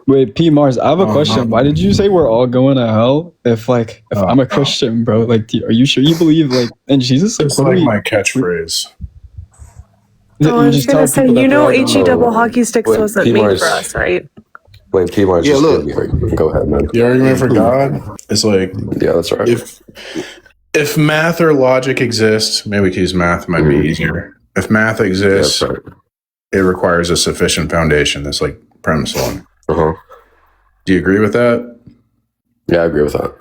Wait, Pmars, I have a question. Why did you say we're all going to hell? If I'm a Christian, bro, like, are you sure you believe like in Jesus? Like, It's like my catchprise. I was gonna say, HE double hockey sticks wasn't made for us, right? Wait, Pmars, Yeah, look. Go ahead, man. The argument for God is like, yeah, that's right. If math or logic exists, maybe we could use math. Might be easier. If math exists, right. It requires a sufficient foundation. That's like premise one. Uh-huh. Do you agree with that? Yeah, I agree with that.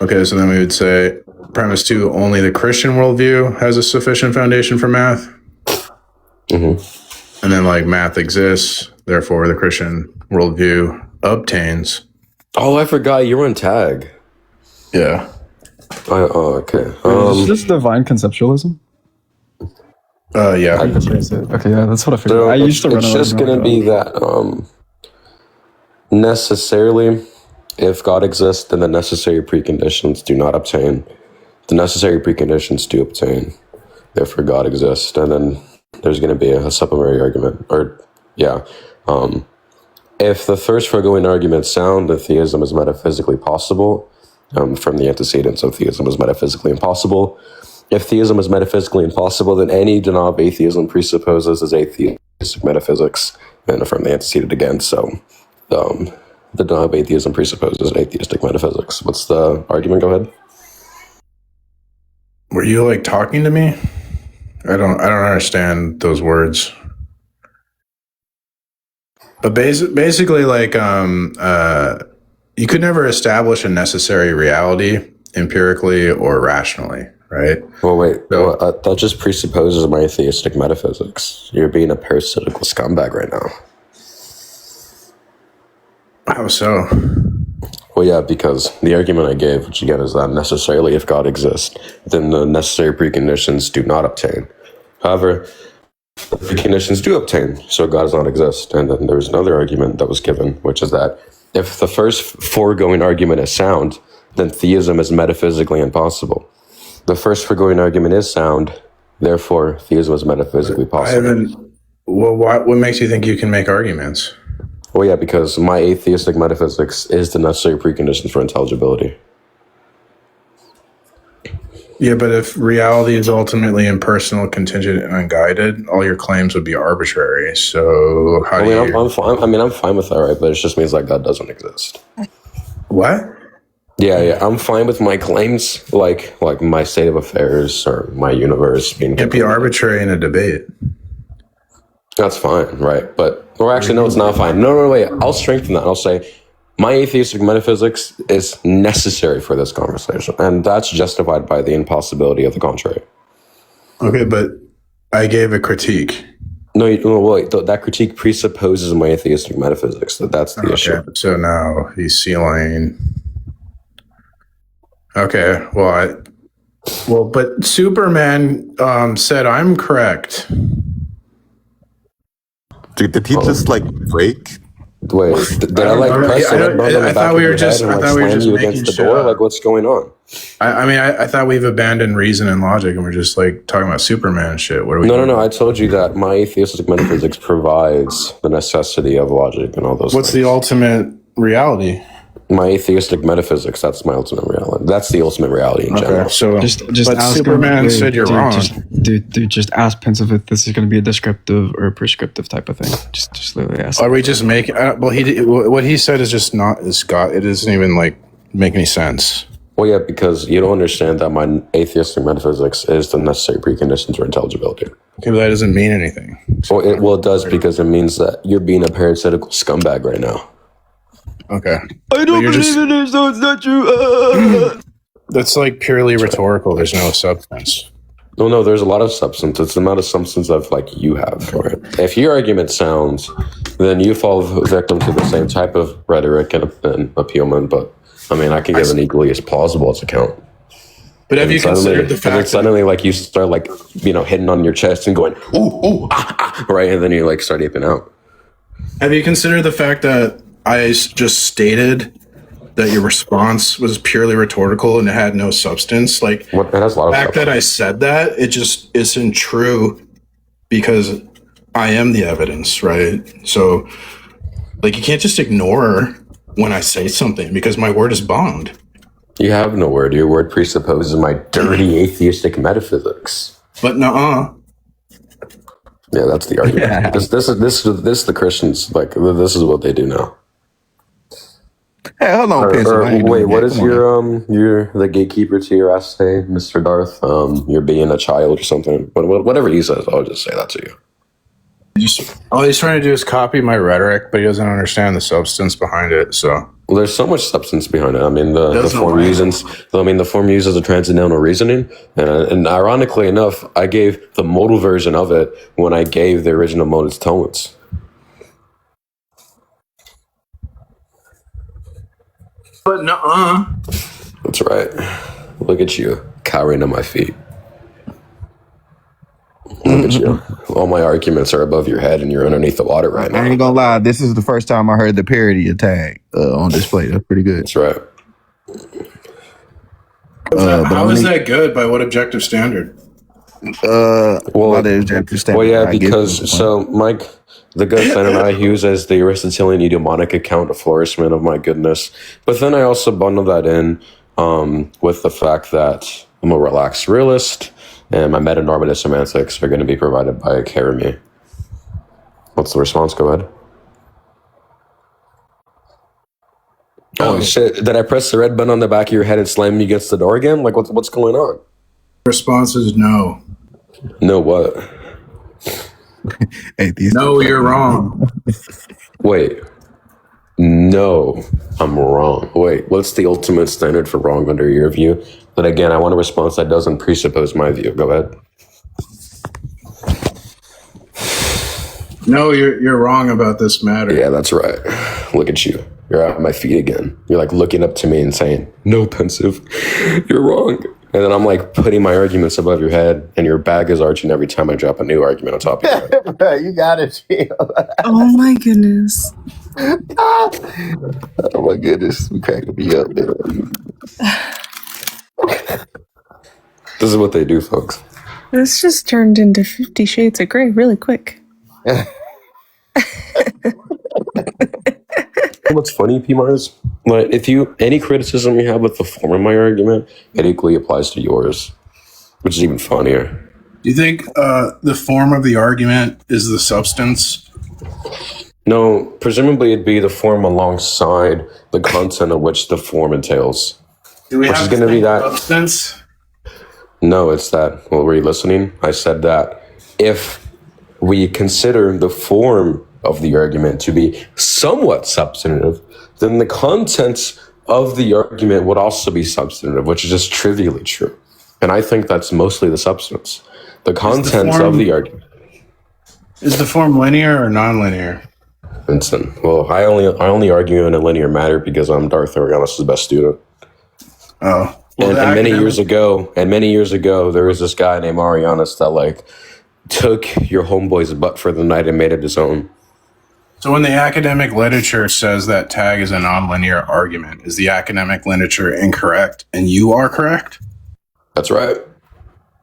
Okay, so then we would say premise two: only the Christian worldview has a sufficient foundation for math. Mm-hmm. And then like math exists, therefore the Christian worldview obtains. Oh, I forgot you were in TAG. Yeah. Okay. Is this divine conceptualism? Yeah. Okay, yeah, that's what I figured. So I used to run. It's just gonna be that necessarily, if God exists, then the necessary preconditions do not obtain. The necessary preconditions do obtain. Therefore, God exists, and then there's going to be a supplementary argument, if the first foregoing argument sound, then theism is metaphysically possible. From the antecedents of theism is metaphysically impossible. If theism is metaphysically impossible, then any denial of atheism presupposes as atheistic metaphysics, and from the antecedent again. So, the denial of atheism presupposes atheistic metaphysics. What's the argument? Go ahead. Were you like talking to me? I don't understand those words. But basically, like, you could never establish a necessary reality empirically or rationally, right? Well, wait. So, that just presupposes my atheistic metaphysics. You're being a parasitical scumbag right now. How so? Well, yeah, because the argument I gave, which again is that necessarily if God exists, then the necessary preconditions do not obtain. However, the preconditions do obtain, so God does not exist. And then there's another argument that was given, which is that if the first foregoing argument is sound, then theism is metaphysically impossible. The first foregoing argument is sound, therefore theism is metaphysically possible. What makes you think you can make arguments? Well, yeah, because my atheistic metaphysics is the necessary preconditions for intelligibility. Yeah, but if reality is ultimately impersonal, contingent, and unguided, all your claims would be arbitrary. So how I'm fine. I mean, I'm fine with that, right? But it just means that God doesn't exist. What? Yeah, I'm fine with my claims, like my state of affairs or my universe being. It can't be arbitrary in a debate. That's fine, right? But, or actually, no, it's not fine. No, wait. I'll strengthen that. I'll say my atheistic metaphysics is necessary for this conversation, and that's justified by the impossibility of the contrary. Okay, but I gave a critique. No, wait. That critique presupposes my atheistic metaphysics. That's the issue. So now he's ceiling. Okay, but Superman said I'm correct. Dude, did he just like break? Wait, did I like press I thought we were just you against the door? Like, what's going on? I thought we've abandoned reason and logic and we're just like talking about Superman shit. What are we doing? No. I told you that my atheistic metaphysics provides the necessity of logic and all those. What's things. the ultimate reality? My atheistic metaphysics, that's my ultimate reality. That's the ultimate reality in general. So just but ask Superman said you're wrong. Just ask Pensive if this is going to be a descriptive or a prescriptive type of thing. Just literally ask. Are we just making? What he said is just not. It doesn't even like make any sense. Well, yeah, because you don't understand that my atheistic metaphysics is the necessary preconditions for intelligibility. Okay, but that doesn't mean anything. Well, it does because it means that you're being a parasitical scumbag right now. Okay. I don't believe in it, so it's not true. That's like purely rhetorical. There's no substance. No, there's a lot of substance. It's the amount of substance of like you have for it. If your argument sounds, then you fall victim to the same type of rhetoric and appealment. But I mean, I can give an equally as plausible as account. But have you considered the fact that suddenly like you start like hitting on your chest and going ooh right, and then you like start aping out. Have you considered the fact that I just stated that your response was purely rhetorical and it had no substance? Like, it has a lot of the fact that I said that, it just isn't true because I am the evidence, right? So Like, you can't just ignore when I say something because my word is bond. You have no word. Your word presupposes my dirty atheistic metaphysics. But nuh-uh. Yeah, that's the argument. Yeah. This is the Christians, like, this is what they do now. Hey, hold on, Pensive. Wait, what is your the gatekeeper to your essay, Mr. Darth? You're being a child or something. Whatever he says, I'll just say that to you. All he's trying to do is copy my rhetoric, but he doesn't understand the substance behind it. So, well, there's so much substance behind it. I mean, the form uses. The form uses a transcendental reasoning, and ironically enough, I gave the modal version of it when I gave the original modus tones. But nuh-uh. That's right. Look at you, cowering at my feet. Look at you. All my arguments are above your head and you're underneath the water right now. I ain't gonna lie, this is the first time I heard the parody of Tag on display. That's pretty good. That's right. How is that good? By what objective standard? Objective standard. Well, yeah, because so Mike, the good friend and I use as the Aristotelian eudaimonic account of flourishment of my goodness. But then I also bundle that in with the fact that I'm a relaxed realist. And my meta-normative semantics are going to be provided by Karami. What's the response? Go ahead. Oh shit! Did I press the red button on the back of your head and slam you against the door again? Like what's going on? Response is no. No what? No, you're wrong. Wait. No, I'm wrong. Wait, what's the ultimate standard for wrong under your view? But again, I want a response that doesn't presuppose my view. Go ahead. No, you're wrong about this matter. Yeah, that's right. Look at you. You're at my feet again. You're like looking up to me and saying, no, Pensive, you're wrong. And then I'm like putting my arguments above your head and your back is arching every time I drop a new argument on top of your head. You got it, Oh my goodness. Oh my goodness. You cracking me up, man. This is what they do, folks. This just turned into 50 Shades of Grey really quick. What's funny, Pmars? Like, any criticism you have with the form of my argument, it equally applies to yours, which is even funnier. Do you think the form of the argument is the substance? No, presumably it'd be the form alongside the content of which the form entails. Do we which have is going to be that substance? No, it's that. Well, were you listening? I said that if we consider the form of the argument to be somewhat substantive, then the contents of the argument would also be substantive, which is just trivially true. And I think that's mostly the substance. The contents of the argument. Is the form linear or non-linear? Vincent. Well, I only argue in a linear manner because I'm Darth Organis' best student. Oh. Well, and many years ago, there was this guy named Arianis that like took your homeboy's butt for the night and made it his own. So when the academic literature says that tag is a nonlinear argument, is the academic literature incorrect and you are correct? That's right.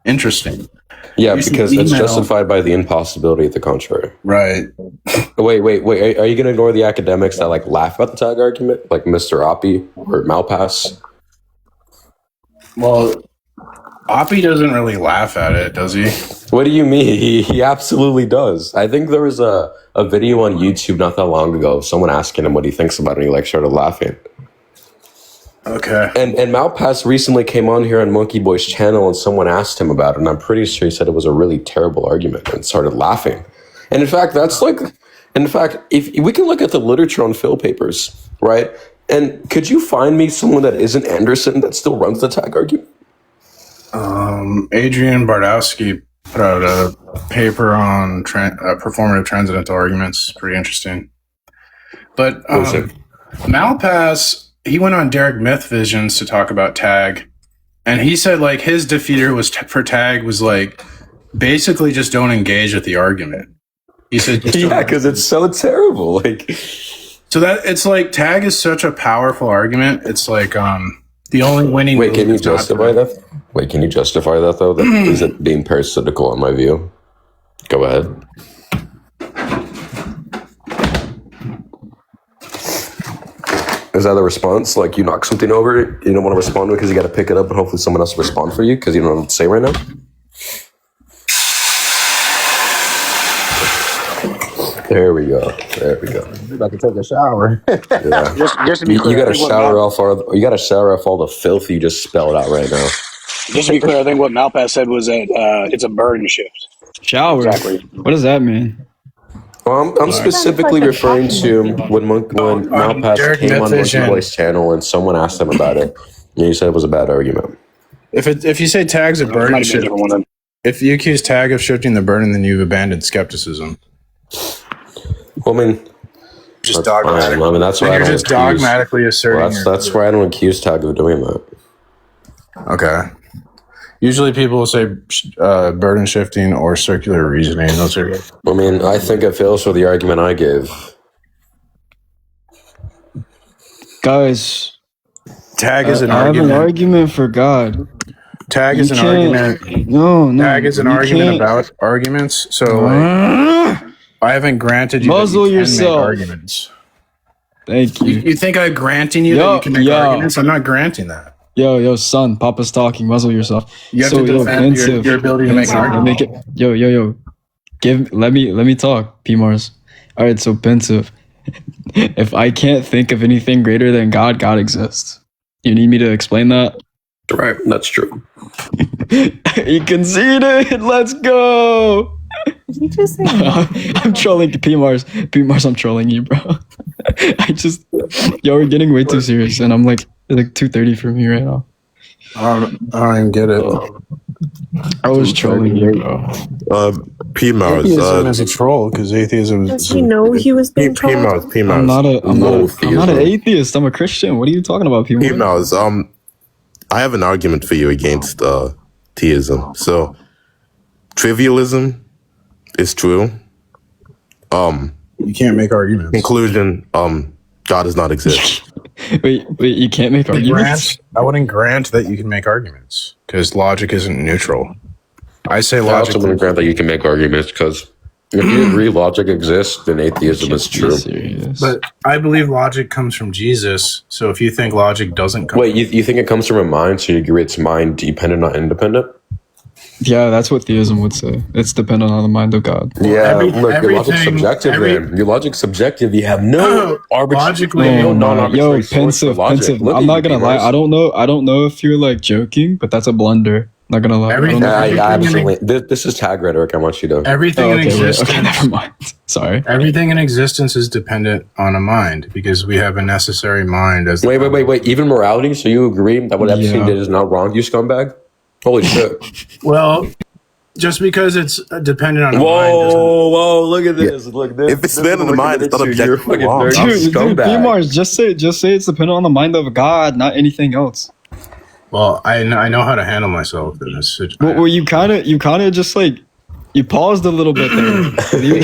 Interesting. Yeah, because it's justified by the impossibility of the contrary. Right. Wait. Are you going to ignore the academics that like laugh at the tag argument, like Mr. Oppie or Malpass? Well, Oppie doesn't really laugh at it, does he? What do you mean? He absolutely does. I think there was a video on YouTube not that long ago of someone asking him what he thinks about it, and he like started laughing. Okay. And Malpass recently came on here on Monkey Boy's channel and someone asked him about it, and I'm pretty sure he said it was a really terrible argument and started laughing. And in fact, if we can look at the literature on Phil papers, right? And could you find me someone that isn't Anderson that still runs the tag argument? Adrian Bardowski put out a paper on performative transcendental arguments. Pretty interesting. But Malpass, he went on Derek Myth Visions to talk about tag, and he said like his defeater was for tag was like basically just don't engage with the argument. He said, yeah, because it's so terrible. Like, so that it's like tag is such a powerful argument. It's like the only winning. Wait, can you justify that? Wait, can you justify that though? That isn't being parasitical in my view. Go ahead. Is that a response? Like you knock something over, you don't want to respond because you got to pick it up and hopefully someone else will respond for you because you don't know what to say right now? There we go. I'm about to take a shower. Yeah. Just to be clear, You got to shower off all the filth you just spelled out right now. Just to be clear, I think what Malpass said was that it's a burden shift. Shower. Exactly. What does that mean? Well, I'm specifically referring to when Malpass came on Monkey Boy's channel and someone asked him about it, and he said it was a bad argument. If you say Tag's a burden shift, if you accuse Tag of shifting the burden, then you've abandoned skepticism. Well, I mean, Just dogmatic. I mean, that's why you're just dogmatically asserting. Well, that's why I don't accuse Tag of doing that. Okay. Usually people will say burden shifting or circular reasoning. Those are. I mean, I think it fails for the argument I gave. Guys, Tag is an I argument. have an argument for God. Tag is an argument. No. Tag is an argument about arguments. So I haven't granted you Muzzle that you can yourself. make arguments. Thank you. You think I'm granting you that you can make arguments? I'm not granting that. Yo, son, Papa's talking. Muzzle yourself. You have to defend your ability to make an argument. Yo. Let me talk, Pmars. All right, so Pensive. If I can't think of anything greater than God, God exists. You need me to explain that? Right, that's true. You conceded. Let's go. Did you just say I'm trolling Pmars. Pmars, I'm trolling you, bro. We're getting way too serious, and I'm like 2:30 for me right now. I don't even get it. I was trolling you, bro. Pmars. Atheism is a troll because atheism is. does he know he was being trolled? Pmars. I'm not an atheist. I'm a Christian. What are you talking about, Pmars? Pmars. I have an argument for you against theism. So, trivialism is true. You can't make arguments. Conclusion. God does not exist. Wait, you can't make arguments? I wouldn't grant that you can make arguments because logic isn't neutral. I say I logic. also wouldn't grant that you can make arguments because if you agree logic exists, then atheism is true. But I believe logic comes from Jesus. So if you think logic doesn't come, Wait, you think it comes from a mind? So you agree it's mind dependent, not independent? Yeah, that's what theism would say. It's dependent on the mind of God. Yeah, look, your logic's subjective, man. Your logic's subjective. You have no non-arbitrary source for logic. Pensive. I'm not gonna lie. I don't know if you're like joking, but that's a blunder. Not gonna lie. Absolutely. This is tag rhetoric. I want you to. Everything in existence. Okay, never mind. Sorry. Everything in existence is dependent on a mind because we have a necessary mind. As Wait. Even morality. So you agree that what Epstein did is not wrong? You scumbag. Holy shit. Well, just because it's dependent on a mind. Whoa! Look at this. Yeah. Look, this. If it's dependent on the mind, it's not objective. Dude, Pmars, just say it's dependent on the mind of God, not anything else. Well, I know how to handle myself in this situation. Well, you kind of just like you paused a little bit there. You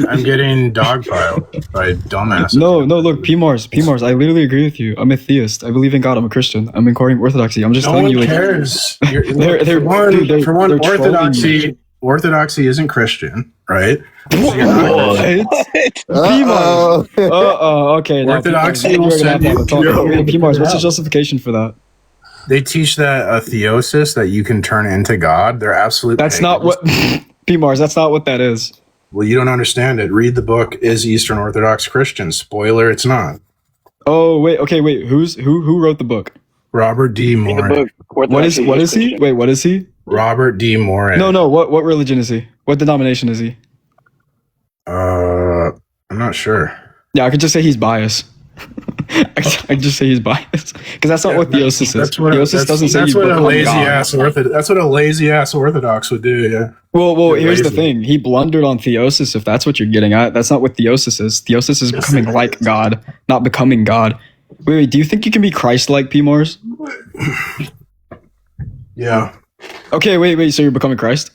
I'm getting dogpiled by dumbasses. No, look, Pmars. I literally agree with you. I'm a theist. I believe in God. I'm a Christian. I'm inquiring orthodoxy. I'm just telling you. No one cares. For one, orthodoxy isn't Christian, right? What? Pmars. Okay. Orthodoxy will send you. Pmars, what's the justification for that? They teach that a theosis that you can turn into God. They're absolute. That's pagans. not what Pmars. That's not what that is. Well, you don't understand it. Read the book. Is Eastern Orthodox Christian? Spoiler: it's not. Oh wait. Okay. Wait. Who wrote the book? Robert D. Morin. What is he? Wait. What is he? Robert D. Morin. No. What religion is he? What denomination is he? I'm not sure. Yeah, I could just say he's biased. I can just say he's biased because that's not what theosis is. Theosis doesn't say he's what a lazy ass That's what a lazy ass Orthodox would do. Yeah. Well, here's the thing. He blundered on theosis. If that's what you're getting at, that's not what theosis is. Theosis is becoming like God, not becoming God. Wait. Do you think you can be Christ-like, Pmars? Yeah. Okay. Wait. So you're becoming Christ?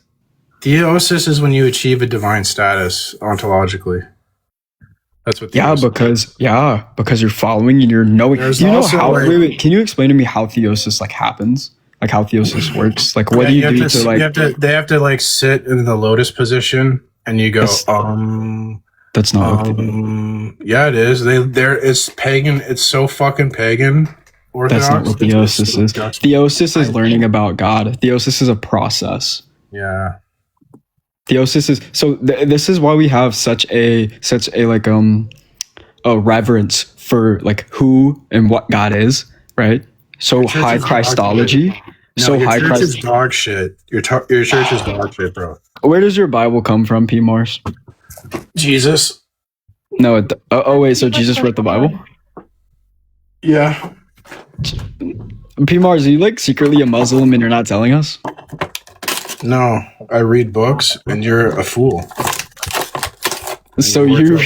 Theosis is when you achieve a divine status ontologically. That's what. Because you're following and you're knowing. Do you know how? Wait. Can you explain to me how theosis happens? Like how theosis works? Like what do you do to like? They have to like sit in the lotus position, and you go. That's not Yeah, it is. It's pagan. It's so fucking pagan. Orthodox. That's not what theosis is. Theosis is learning about God. Theosis is a process. Yeah. Theosis is this is why we have such a like a reverence for like who and what God is, right? So high Christology. No, your church is dog shit. Your church is dog shit, bro. Where does your Bible come from, Pmars? Jesus. No. Wait. So Jesus wrote the Bible? Yeah. Pmars, are you like secretly a Muslim and you're not telling us? No, I read books, and you're a fool. So you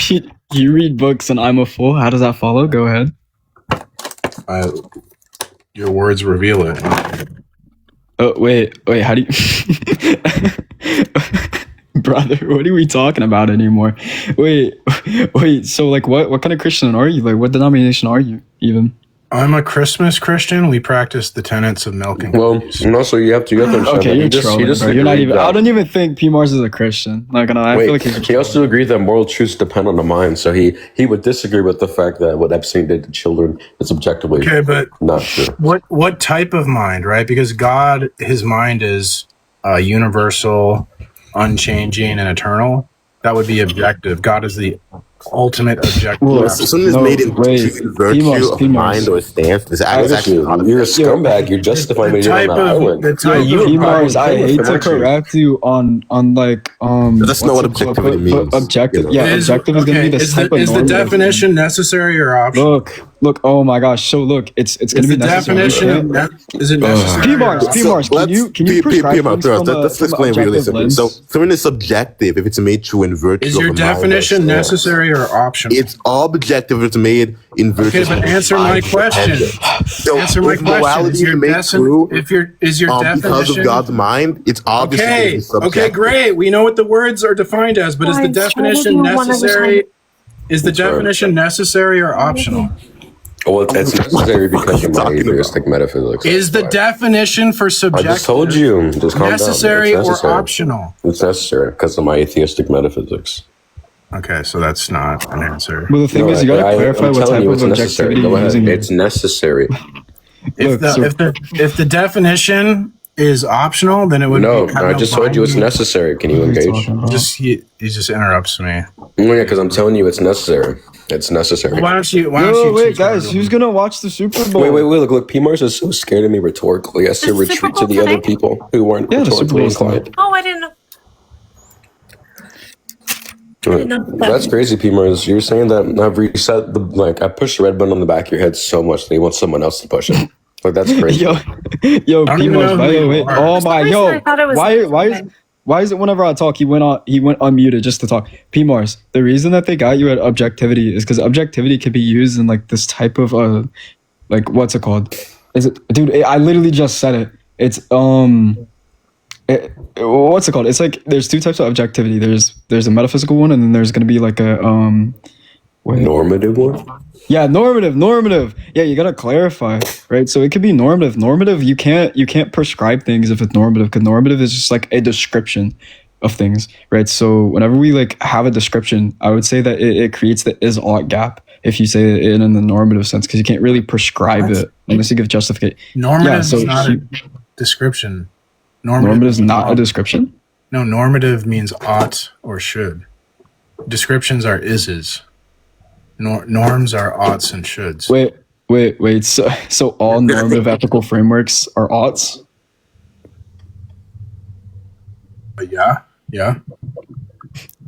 read books and I'm a fool. How does that follow? Go ahead. Your words reveal it. Oh wait. How do you, brother? What are we talking about anymore? Wait. So like, what kind of Christian are you? Like, what denomination are you even? I'm a Christmas Christian. We practice the tenets of milk and cookies. And also you have to understand Okay, you're that trolling, bro. You're not even. I don't even think Pmars is a Christian. Not gonna. I feel like he also agreed that moral truths depend on the mind. So he would disagree with the fact that what Epstein did to children is objectively not true. What type of mind, right? Because God, his mind is universal, unchanging, and eternal. That would be objective. God is the ultimate objective. Well, something is made in virtue of mind or stance. This actually you're a scumbag. You're justifying me on that island. Pmars, I hate to correct you on like That's not what objectivity means. Objective, objective is gonna be this type of. Is the definition necessary or optional? Look. Oh my gosh. So look, it's gonna be necessary. Is it necessary? Pmars, can you prescribe let's explain really simply. So something is subjective if it's made true in virtue. Is your definition necessary or optional? It's objective if it's made in virtue. Okay, but answer my question. So answer my question. Is your definition because of God's mind? It's obvious. Okay, great. We know what the words are defined as, but is the definition necessary? Is the definition necessary or optional? Well, it's necessary because of my atheistic metaphysics. Is the definition for subjective? I just told you. Just calm necessary down. or optional? It's necessary because of my atheistic metaphysics. Okay, so that's not an answer. Well, the thing is, you gotta clarify what type of objectivity you're using. It's necessary. If the definition is optional, then it would. No, I just told you it's necessary. Can you engage? He just interrupts me. Yeah, because I'm telling you it's necessary. It's necessary. Well, why don't you? Wait, guys, who's gonna watch the Super Bowl? Wait, look, Pmars is so scared of me rhetorically. He has to retreat to the other people who weren't rhetorically inclined. Oh, I didn't know. That's crazy, Pmars. You're saying that I've reset I pushed the red button on the back of your head so much that you want someone else to push it. Like that's crazy. Yo, Pmars, by the way. Oh my, why is it whenever I talk he went unmuted just to talk? Pmars, the reason that they got you at objectivity is because objectivity can be used in like this type of like what's it called? Is it, dude? I literally just said it. It's what's it called? It's like there's two types of objectivity. There's a metaphysical one, and then there's gonna be like a normative one. Yeah, normative. Yeah, you gotta clarify, right? So it could be normative. Normative, you can't prescribe things if it's normative, because normative is just like a description of things, right? So whenever we like have a description, I would say that it creates the is-ought gap if you say it in the normative sense, because you can't really prescribe it unless you give justification. Normative is not a description. Normative is not a description? No, normative means ought or should. Descriptions are ises. Norms are oughts and shoulds. Wait. So all normative ethical frameworks are oughts? Yeah.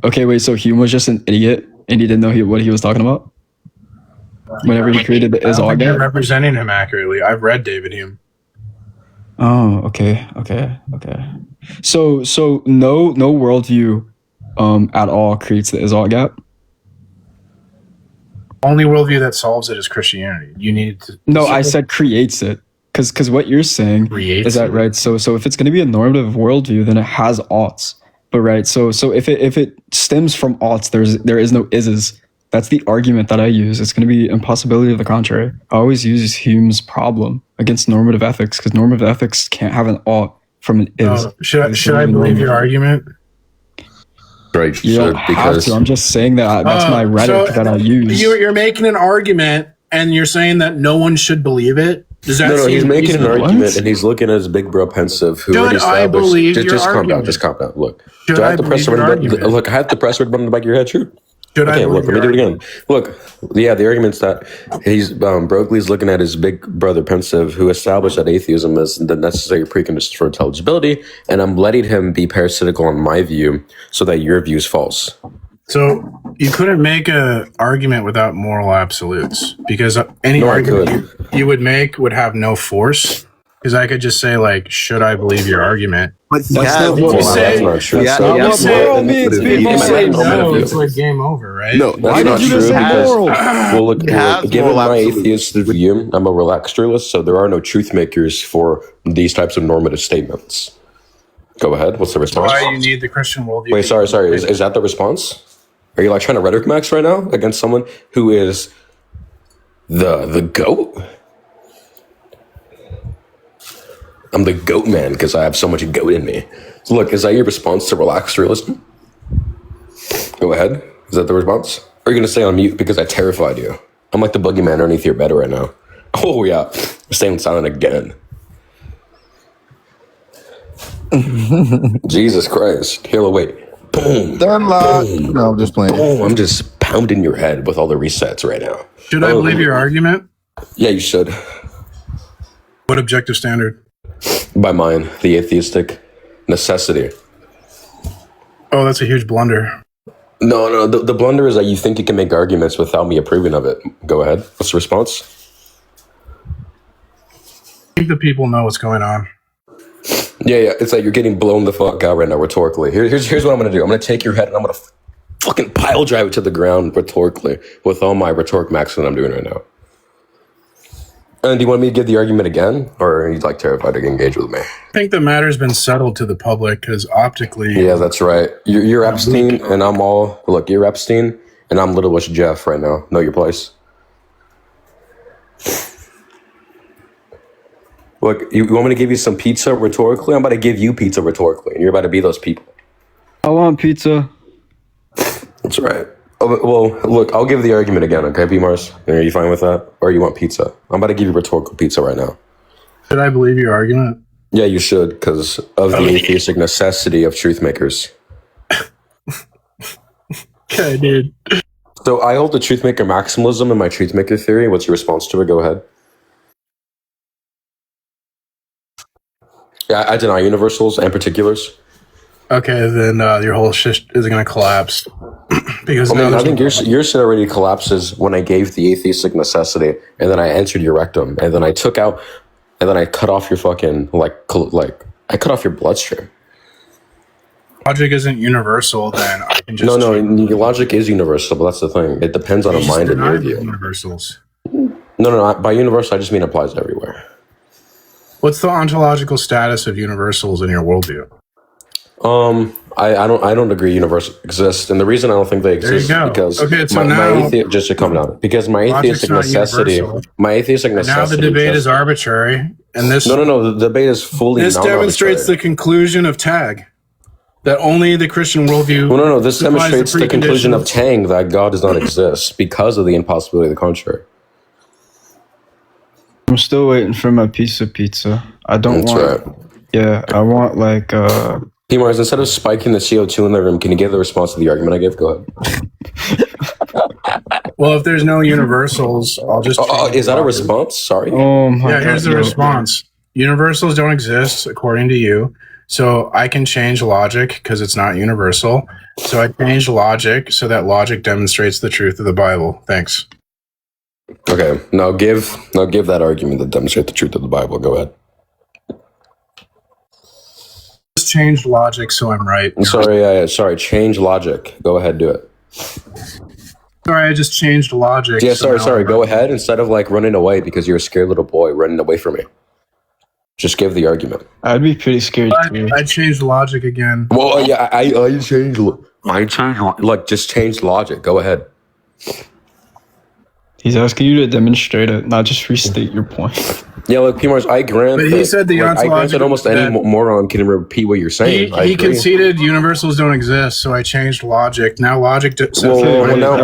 Okay, wait. So Hume was just an idiot, and he didn't know what he was talking about whenever he created the is-ought gap. You're representing him accurately. I've read David Hume. Oh, okay. So no worldview at all creates the is-ought gap. Only worldview that solves it is Christianity. You need to. No, I said creates it, because what you're saying is that right. So if it's going to be a normative worldview, then it has oughts. But right, so if it stems from oughts, there is no ises. That's the argument that I use. It's going to be impossibility of the contrary. I always use Hume's problem against normative ethics, because normative ethics can't have an ought from an is. Should I believe your argument? Right, You don't have to. I'm just saying that that's my rhetoric that I use. You're making an argument, and you're saying that no one should believe it. Does that no, he's making an argument, What? and he's looking at his big bro Pensive, who Should already I established. believe your Just calm down. argument? Just calm down. Look, Should do I I have to press the believe your red button? argument? Look, I have to press the red button on the back of your head. True. Should I Okay, look, believe let me your do it again. Look, yeah, the argument's that Brogley's looking at his big brother Pensive, who established that atheism is the necessary precondition for intelligibility, and I'm letting him be parasitical on my view so that your view is false. So you couldn't make an argument without moral absolutes, because any No, I argument you would make would have no force. Because I could just say, like, should I believe your argument? But he That's has not what- moral That's not true. Yeah, Not yeah, what yeah. moral means, If people. you Say no, view. it's like game over, right? No, That's Why not did you just true say because moral? well, look, has given moral my absolute. atheistic view, I'm a relaxed realist, so there are no truth makers for these types of normative statements. Go ahead. What's the response? Why you need the Christian worldview? Wait, sorry. Is that the response? Are you like trying to rhetoric max right now against someone who is the goat? I'm the goat man because I have so much goat in me. So look, is that your response to relaxed realism? Go ahead. Is that the response? Or are you going to stay on mute because I terrified you? I'm like the boogeyman underneath your bed right now. Oh, yeah. I'm staying silent again. Jesus Christ. Here, wait. Boom. Done lock. No, I'm just playing. Boom. I'm just pounding your head with all the resets right now. Should I believe your argument? Yeah, you should. What objective standard? By mine, the atheistic necessity. Oh, that's a huge blunder. No, the blunder is that you think you can make arguments without me approving of it. Go ahead. What's the response? I think the people know what's going on. Yeah. It's like you're getting blown the fuck out right now rhetorically. Here's what I'm going to do. I'm going to take your head and I'm going to fucking pile drive it to the ground rhetorically with all my rhetoric max that I'm doing right now. And do you want me to give the argument again? Or are you like terrified to engage with me? I think the matter's been settled to the public because optically... Yeah, that's right. You're Epstein and I'm all... Look, you're Epstein and I'm Little Witch Jeff right now. Know your place. Look, you want me to give you some pizza rhetorically? I'm about to give you pizza rhetorically. And you're about to be those people. I want pizza. That's right. Oh, well, look, I'll give the argument again, okay, Pmars? Are you fine with that? Or you want pizza? I'm about to give you rhetorical pizza right now. Should I believe your argument? Yeah, you should, because of the atheistic necessity of truth makers. Okay, dude. So I hold the truth maker maximalism in my truth maker theory. What's your response to it? Go ahead. Yeah, I deny universals and particulars. Okay, then your whole shit is going to collapse. Because I mean, I think your shit already collapses when I gave the atheistic necessity, and then I entered your rectum, and then I took out, and then I cut off your fucking, I cut off your bloodstream. Logic isn't universal, then I can just... No, logic is universal, but that's the thing. It depends on a mind and your view. Universals. No, by universal, I just mean it applies everywhere. What's the ontological status of universals in your worldview? I don't agree universals exist, and the reason I don't think they exist is because just to come down, because my atheistic necessity, Now the debate is arbitrary, and this no, the debate is fully. This demonstrates the conclusion of TAG, that only the Christian worldview. No, this demonstrates the conclusion of TANG that God does not exist because of the impossibility of the contrary. I'm still waiting for my piece of pizza. I don't want. Right. Yeah, I want like. Pmars, instead of spiking the CO2 in the room, can you give the response to the argument I gave? Go ahead. Well, if there's no universals, I'll just... is that a response? Sorry. Yeah, here's the response. Universals don't exist, according to you. So I can change logic because it's not universal. So I changed logic so that logic demonstrates the truth of the Bible. Thanks. Okay, now give that argument that demonstrates the truth of the Bible. Go ahead. Just changed logic, so I'm right. Sorry. Change logic. Go ahead, do it. Sorry, I just changed logic. Yeah, sorry. Go ahead instead of like running away because you're a scared little boy running away from me. Just give the argument. I'd be pretty scared too. I changed logic again. Well, yeah, I changed. Like, just change logic. Go ahead. He's asking you to demonstrate it, not just restate your point. Yeah, like Pmars, I grant. But he said the I grant that almost any moron can repeat what you're saying. He conceded universals don't exist, so I changed logic. Now logic. Now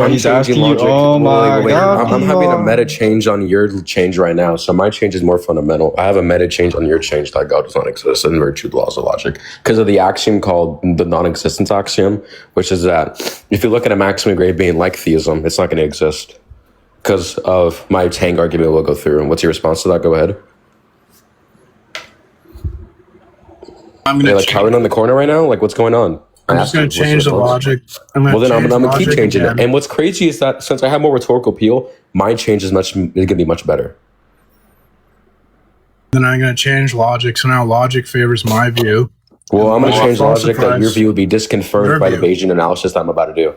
I'm he's changing asking you. logic. Oh my God! I'm having a meta change on your change right now, so my change is more fundamental. I have a meta change on your change that God does not exist in virtue of the laws of logic because of the axiom called the non-existence axiom, which is that if you look at a maximum grade being like theism, it's not going to exist. Because of my TANG argument we'll go through. And what's your response to that? Go ahead. I'm going to like cowering on the corner right now? Like, what's going on? I'm just going to change the logic. I'm going to keep changing it. And what's crazy is that since I have more rhetorical appeal, my change is going to be much better. Then I'm going to change logic. So now logic favors my view. Well, I'm going to change logic that your view would be disconfirmed by the Bayesian analysis that I'm about to do.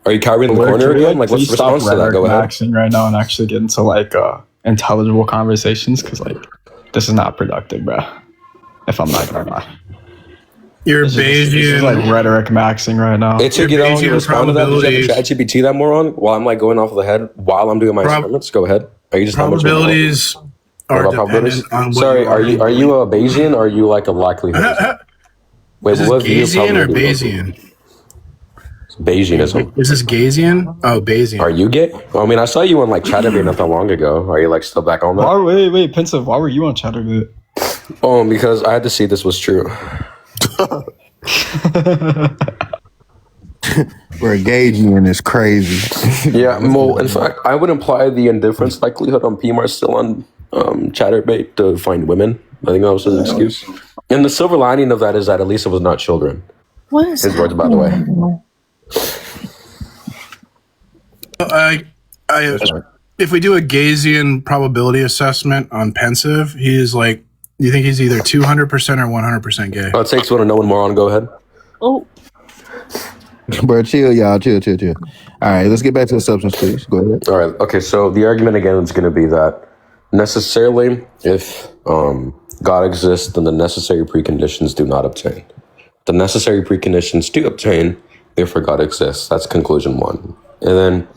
Are you cowering in the corner again? Like, what's the response to that? Go ahead. Right now and actually get into like intelligible conversations because like this is not productive, bro. If I'm not gonna lie, you're this Bayesian. Is like rhetoric maxing right now. It's a get on. You respond to that. Did you have ChatGPT that moron while I'm like going off of the head while I'm doing my experiments? Go ahead. Are you just probabilities are dependent on what Sorry, are you a Bayesian or are you like a likelihood? Wait, what Bayesian or Bayesian? Bayesianism. Is this Gaysian? Oh, Bayesian. Are you gay? Well, I mean, I saw you on like Chatterbait not that long ago. Are you like still back on that? Wait, Pensive. Why were you on Chatterbait? Oh, because I had to see this was true. We're Gaysian is crazy. Yeah, well, in fact, I would imply the indifference likelihood on Pmars still on Chatterbait to find women. I think that was his excuse. And the silver lining of that is that at least it was not children. What is his words, by the way? If we do a Gaysian probability assessment on Pensive, he's like, you think he's either 200% or 100% gay? It takes one to know one more on. Go ahead. Oh. Bro, chill, y'all. Chill. All right, let's get back to the substance, please. Go ahead. All right. Okay, so the argument again is going to be that necessarily if God exists, then the necessary preconditions do not obtain. The necessary preconditions do obtain, therefore God exists. That's conclusion 1. And then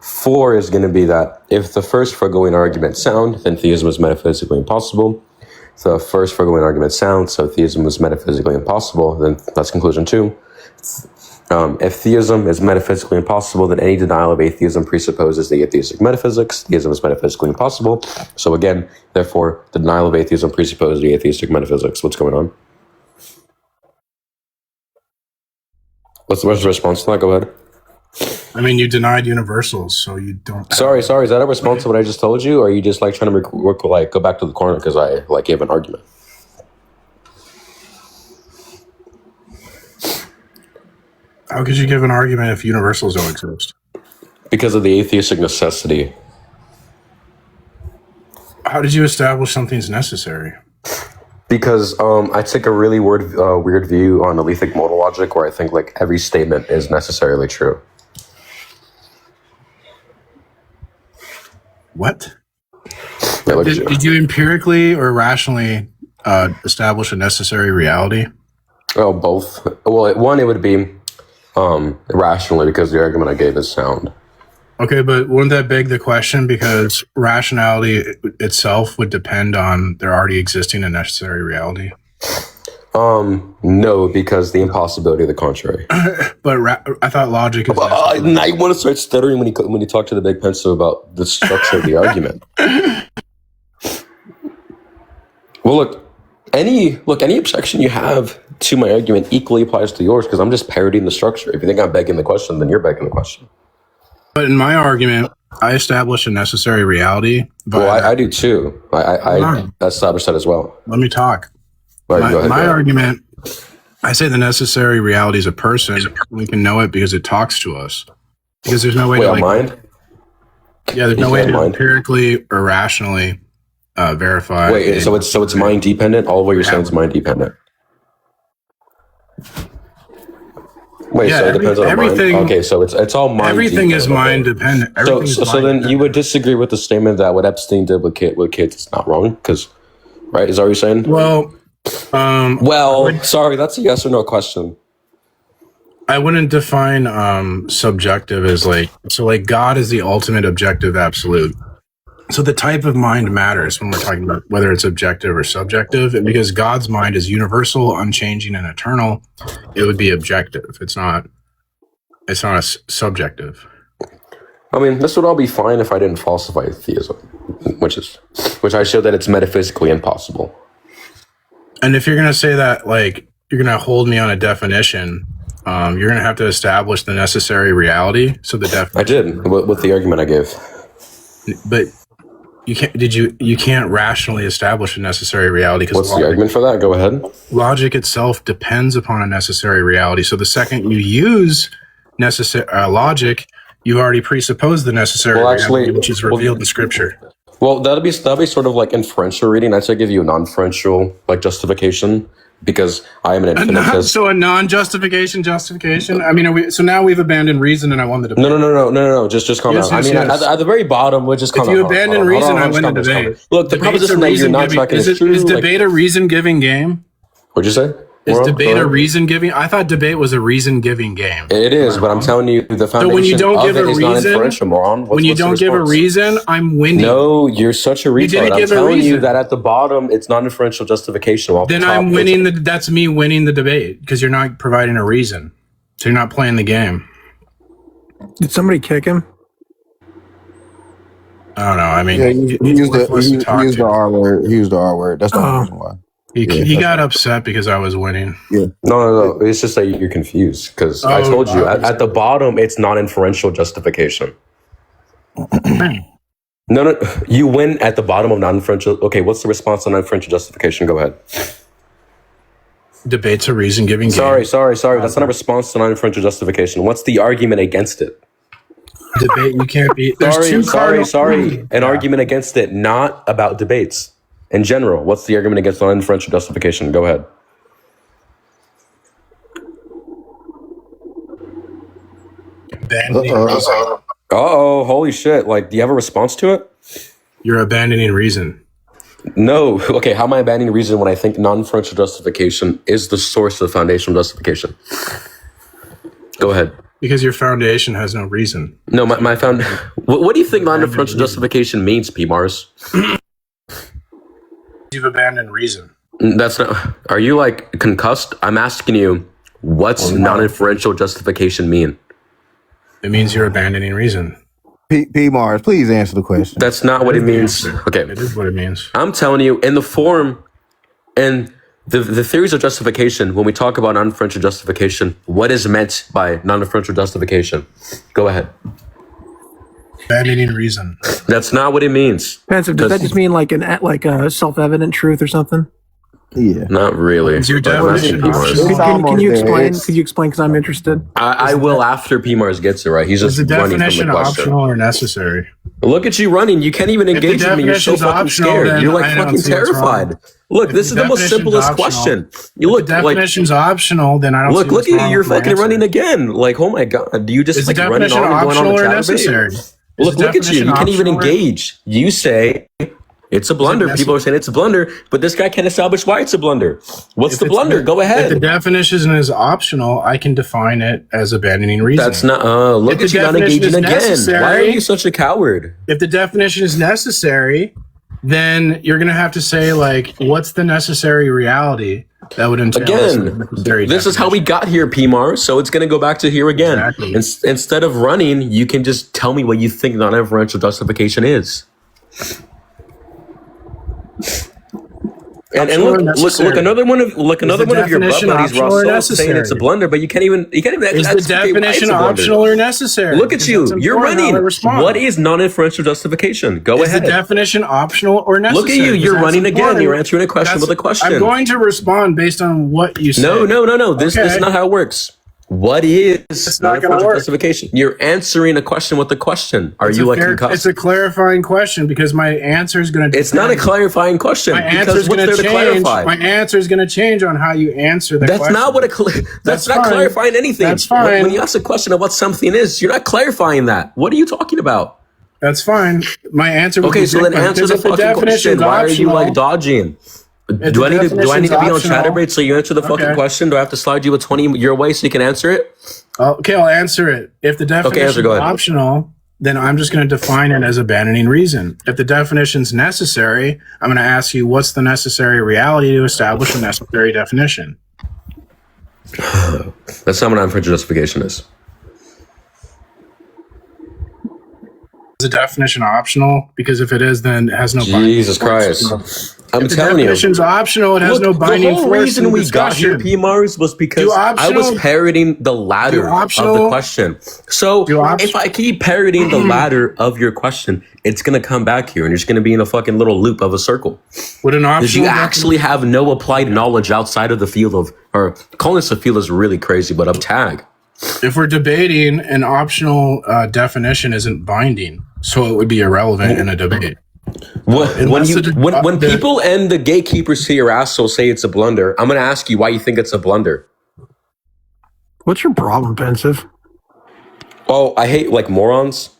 4 is going to be that if the first foregoing argument sound, then theism is metaphysically impossible. If the first foregoing argument sound, so theism is metaphysically impossible, then that's conclusion 2. If theism is metaphysically impossible, then any denial of atheism presupposes the atheistic metaphysics. Theism is metaphysically impossible. So again, therefore, the denial of atheism presupposes the atheistic metaphysics. What's going on? What's the response to that? Go ahead. I mean, you denied universals, so you don't. Sorry. Is that a response to what I just told you, or are you just like trying to go back to the corner because I like gave an argument? How could you give an argument if universals don't exist? Because of the atheistic necessity. How did you establish something's necessary? Because I take a really weird view on alethic modal logic where I think like every statement is necessarily true. What? Yeah, did you empirically or rationally establish a necessary reality? Oh, both. Well, one, it would be rationally because the argument I gave is sound. Okay, but wouldn't that beg the question because rationality itself would depend on there already existing a necessary reality? No, because the impossibility of the contrary. But I thought logic is now you want to start stuttering when you talk to the big Pensive about the structure of the argument. Well, look, any objection you have to my argument equally applies to yours because I'm just parodying the structure. If you think I'm begging the question, then you're begging the question. But in my argument, I established a necessary reality. Well, I do too. I established that as well. Let me talk. Right, my argument, I say the necessary reality is a person. We can know it because it talks to us. Because there's no way to mind. Yeah, there's no way to empirically or rationally verify. Wait, so it's mind dependent. All of what you're saying is mind dependent. Wait, yeah, so it depends on everything. Mind? Okay, so it's all mind. Everything is mind dependent. So then you would disagree with the statement that what Epstein did with kids is not wrong, because right? Is that what you're saying? Well, sorry, that's a yes or no question. I wouldn't define subjective as like God is the ultimate objective absolute. So the type of mind matters when we're talking about whether it's objective or subjective, and because God's mind is universal, unchanging, and eternal, it would be objective. It's not subjective. I mean, this would all be fine if I didn't falsify theism, which I showed that it's metaphysically impossible. And if you're going to say that, like, you're going to hold me on a definition, you're going to have to establish the necessary reality. So the definition. I did with the argument I gave. But you can't. You can't rationally establish a necessary reality. What's the argument for that? Go ahead. Logic itself depends upon a necessary reality. So the second you use logic, you've already presupposed the necessary reality, which is revealed in Scripture. Well, that'd be sort of like inferential reading. I'd say give you a non-inferential like justification because I am an infinitist. So a non-justification justification. I mean, so now we've abandoned reason, and I won the debate. No. Just calm down. I mean, at the very bottom, we'll just calm down. If you abandon reason, I win the debate. Look, the proposition that you're not tracking is true. Is debate a reason-giving game? What'd you say? Is debate a reason-giving? I thought debate was a reason-giving game. It is, but I'm telling you, the foundation so when you don't give a reason, moron. When you don't give a reason, I'm winning. No, you're such a retard. I'm telling you that at the bottom, it's non-inferential justification. Then I'm winning. That's me winning the debate because you're not providing a reason. So you're not playing the game. Did somebody kick him? I don't know. I mean, he used the R word. He used the R word. That's the reason why. He got upset because I was winning. Yeah. No. It's just that you're confused because I told you at the bottom it's non-inferential justification. No. You win at the bottom of non-inferential. Okay, what's the response to non-inferential justification? Go ahead. Debate's a reason-giving game. Sorry. That's not a response to non-inferential justification. What's the argument against it? Debate, you can't be. Sorry. An argument against it, not about debates. In general, what's the argument against non-inferential justification? Go ahead. Uh-oh, holy shit. Like, do you have a response to it? You're abandoning reason. No. Okay, how am I abandoning reason when I think non-inferential justification is the source of foundational justification? Go ahead. Because your foundation has no reason. No, my what do you think non-inferential justification means, Pmars? You've abandoned reason. That's not. Are you like concussed? I'm asking you, what's non-inferential justification mean? It means you're abandoning reason. Pmars, please answer the question. That's not what it means. Okay, it is what it means. I'm telling you, in the form and the theories of justification, when we talk about non-inferential justification, what is meant by non-inferential justification? Go ahead. Abandoning reason. That's not what it means. Pensive, does that just mean like a self-evident truth or something? Yeah. Not really. It's your definition. Can you explain? Could you explain? Because I'm interested. I will after Pmars gets it right. He's just running from the question. Is the definition optional or necessary? Look at you running. You can't even engage with me. You're so fucking scared. You're like fucking terrified. Look, this is the most simplest question. You look like definition's optional. Then I don't. Look at you. You're fucking running again. Like, oh my god. Do you just like running on and going on the necessary? Look at you. You can't even engage. You say it's a blunder. People are saying it's a blunder, but this guy can't establish why it's a blunder. What's the blunder? Go ahead. If the definition is optional, I can define it as abandoning reason. That's not. Look at you not engaging again. Why are you such a coward? If the definition is necessary, then you're going to have to say, like, what's the necessary reality that would entail? Again, this is how we got here, Pmars. So it's going to go back to here again. Exactly. Instead of running, you can just tell me what you think non-inferential justification is. And look another one of your butt buddies, Ross, saying it's a blunder, but you can't even is the definition optional or necessary? Look at you, you're running. What is non-inferential justification? Go ahead. Is the definition optional or necessary? Look at you, you're running again. You're answering a question with a question. I'm going to respond based on what you say. No. This is not how it works. What is non-inferential justification? You're answering a question with a question. Are you like concussed? It's a clarifying question because my answer is going to. It's not a clarifying question. My answer is going to change. My answer is going to change on how you answer the question. That's not what that's not clarifying anything. That's fine. When you ask a question of what something is, you're not clarifying that. What are you talking about? That's fine. My answer. Okay, so then answer the fucking question. Why are you like dodging? Do I need to be on optional- Chatterbait so you answer the fucking Okay. question? Do I have to slide you a 20 your way so you can answer it? Okay, I'll answer it. If the definition is go ahead. optional, then I'm just going to define it as abandoning reason. If the definition's necessary, I'm going to ask you what's the necessary reality to establish a necessary definition. That's not what I'm for justification is. Is the definition optional? Because if it is, then it has no binding Jesus force. Christ. I'm If the telling you. definition's optional, it has no binding the whole force. reason in we got here, discussion. Pmars, was because Do I was optional- parroting the ladder Do of optional- the question. So if I keep parroting the ladder of your question, it's going to come back here and you're just going to be in a fucking little loop of a circle. Would an Because you optional actually have no applied knowledge outside of the field of, or calling this a field is really crazy, but of tag. if we're debating, an optional definition isn't binding, so it would be irrelevant in a debate. When people and the gatekeepers to your ass will say it's a blunder, I'm going to ask you why you think it's a blunder. What's your problem, Pensive? Oh, I hate like morons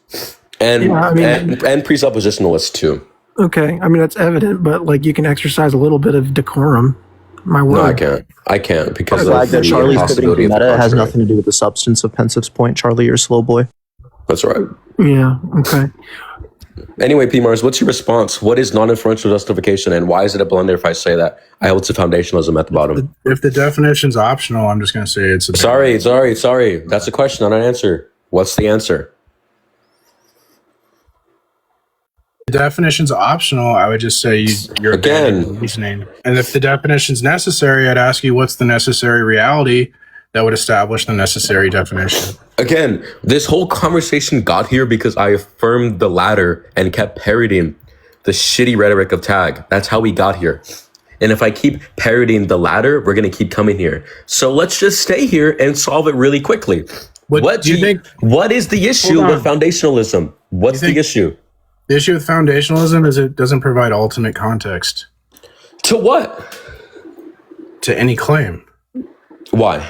and Yeah, I mean- and presuppositionalists too. Okay, I mean that's evident, but like you can exercise a little bit of decorum. My word. No, I can't. I can't because The of fact that the Charlie's pivoting possibility to of the meta has contrary. nothing to do with the substance of Pensive's point. Charlie, you're a slow boy. That's right. Yeah. Okay. Anyway, Pmars, what's your response? What is non-inferential justification, and why is it a blunder if I say that? I hold to foundationalism at the bottom. If the definition's optional, I'm just going to say it's a Sorry. That's a question, not an answer. What's the answer? the definition's optional, I would just say you're Again. reasoning. And if the definition's necessary, I'd ask you what's the necessary reality that would establish the necessary definition. Again, this whole conversation got here because I affirmed the latter and kept parroting the shitty rhetoric of tag. That's how we got here. And if I keep parroting the latter, we're going to keep coming here. So let's just stay here and solve it really quickly. What do you think? What is the issue with foundationalism? What's the issue? The issue with foundationalism is it doesn't provide ultimate context. To what? To any claim. Why?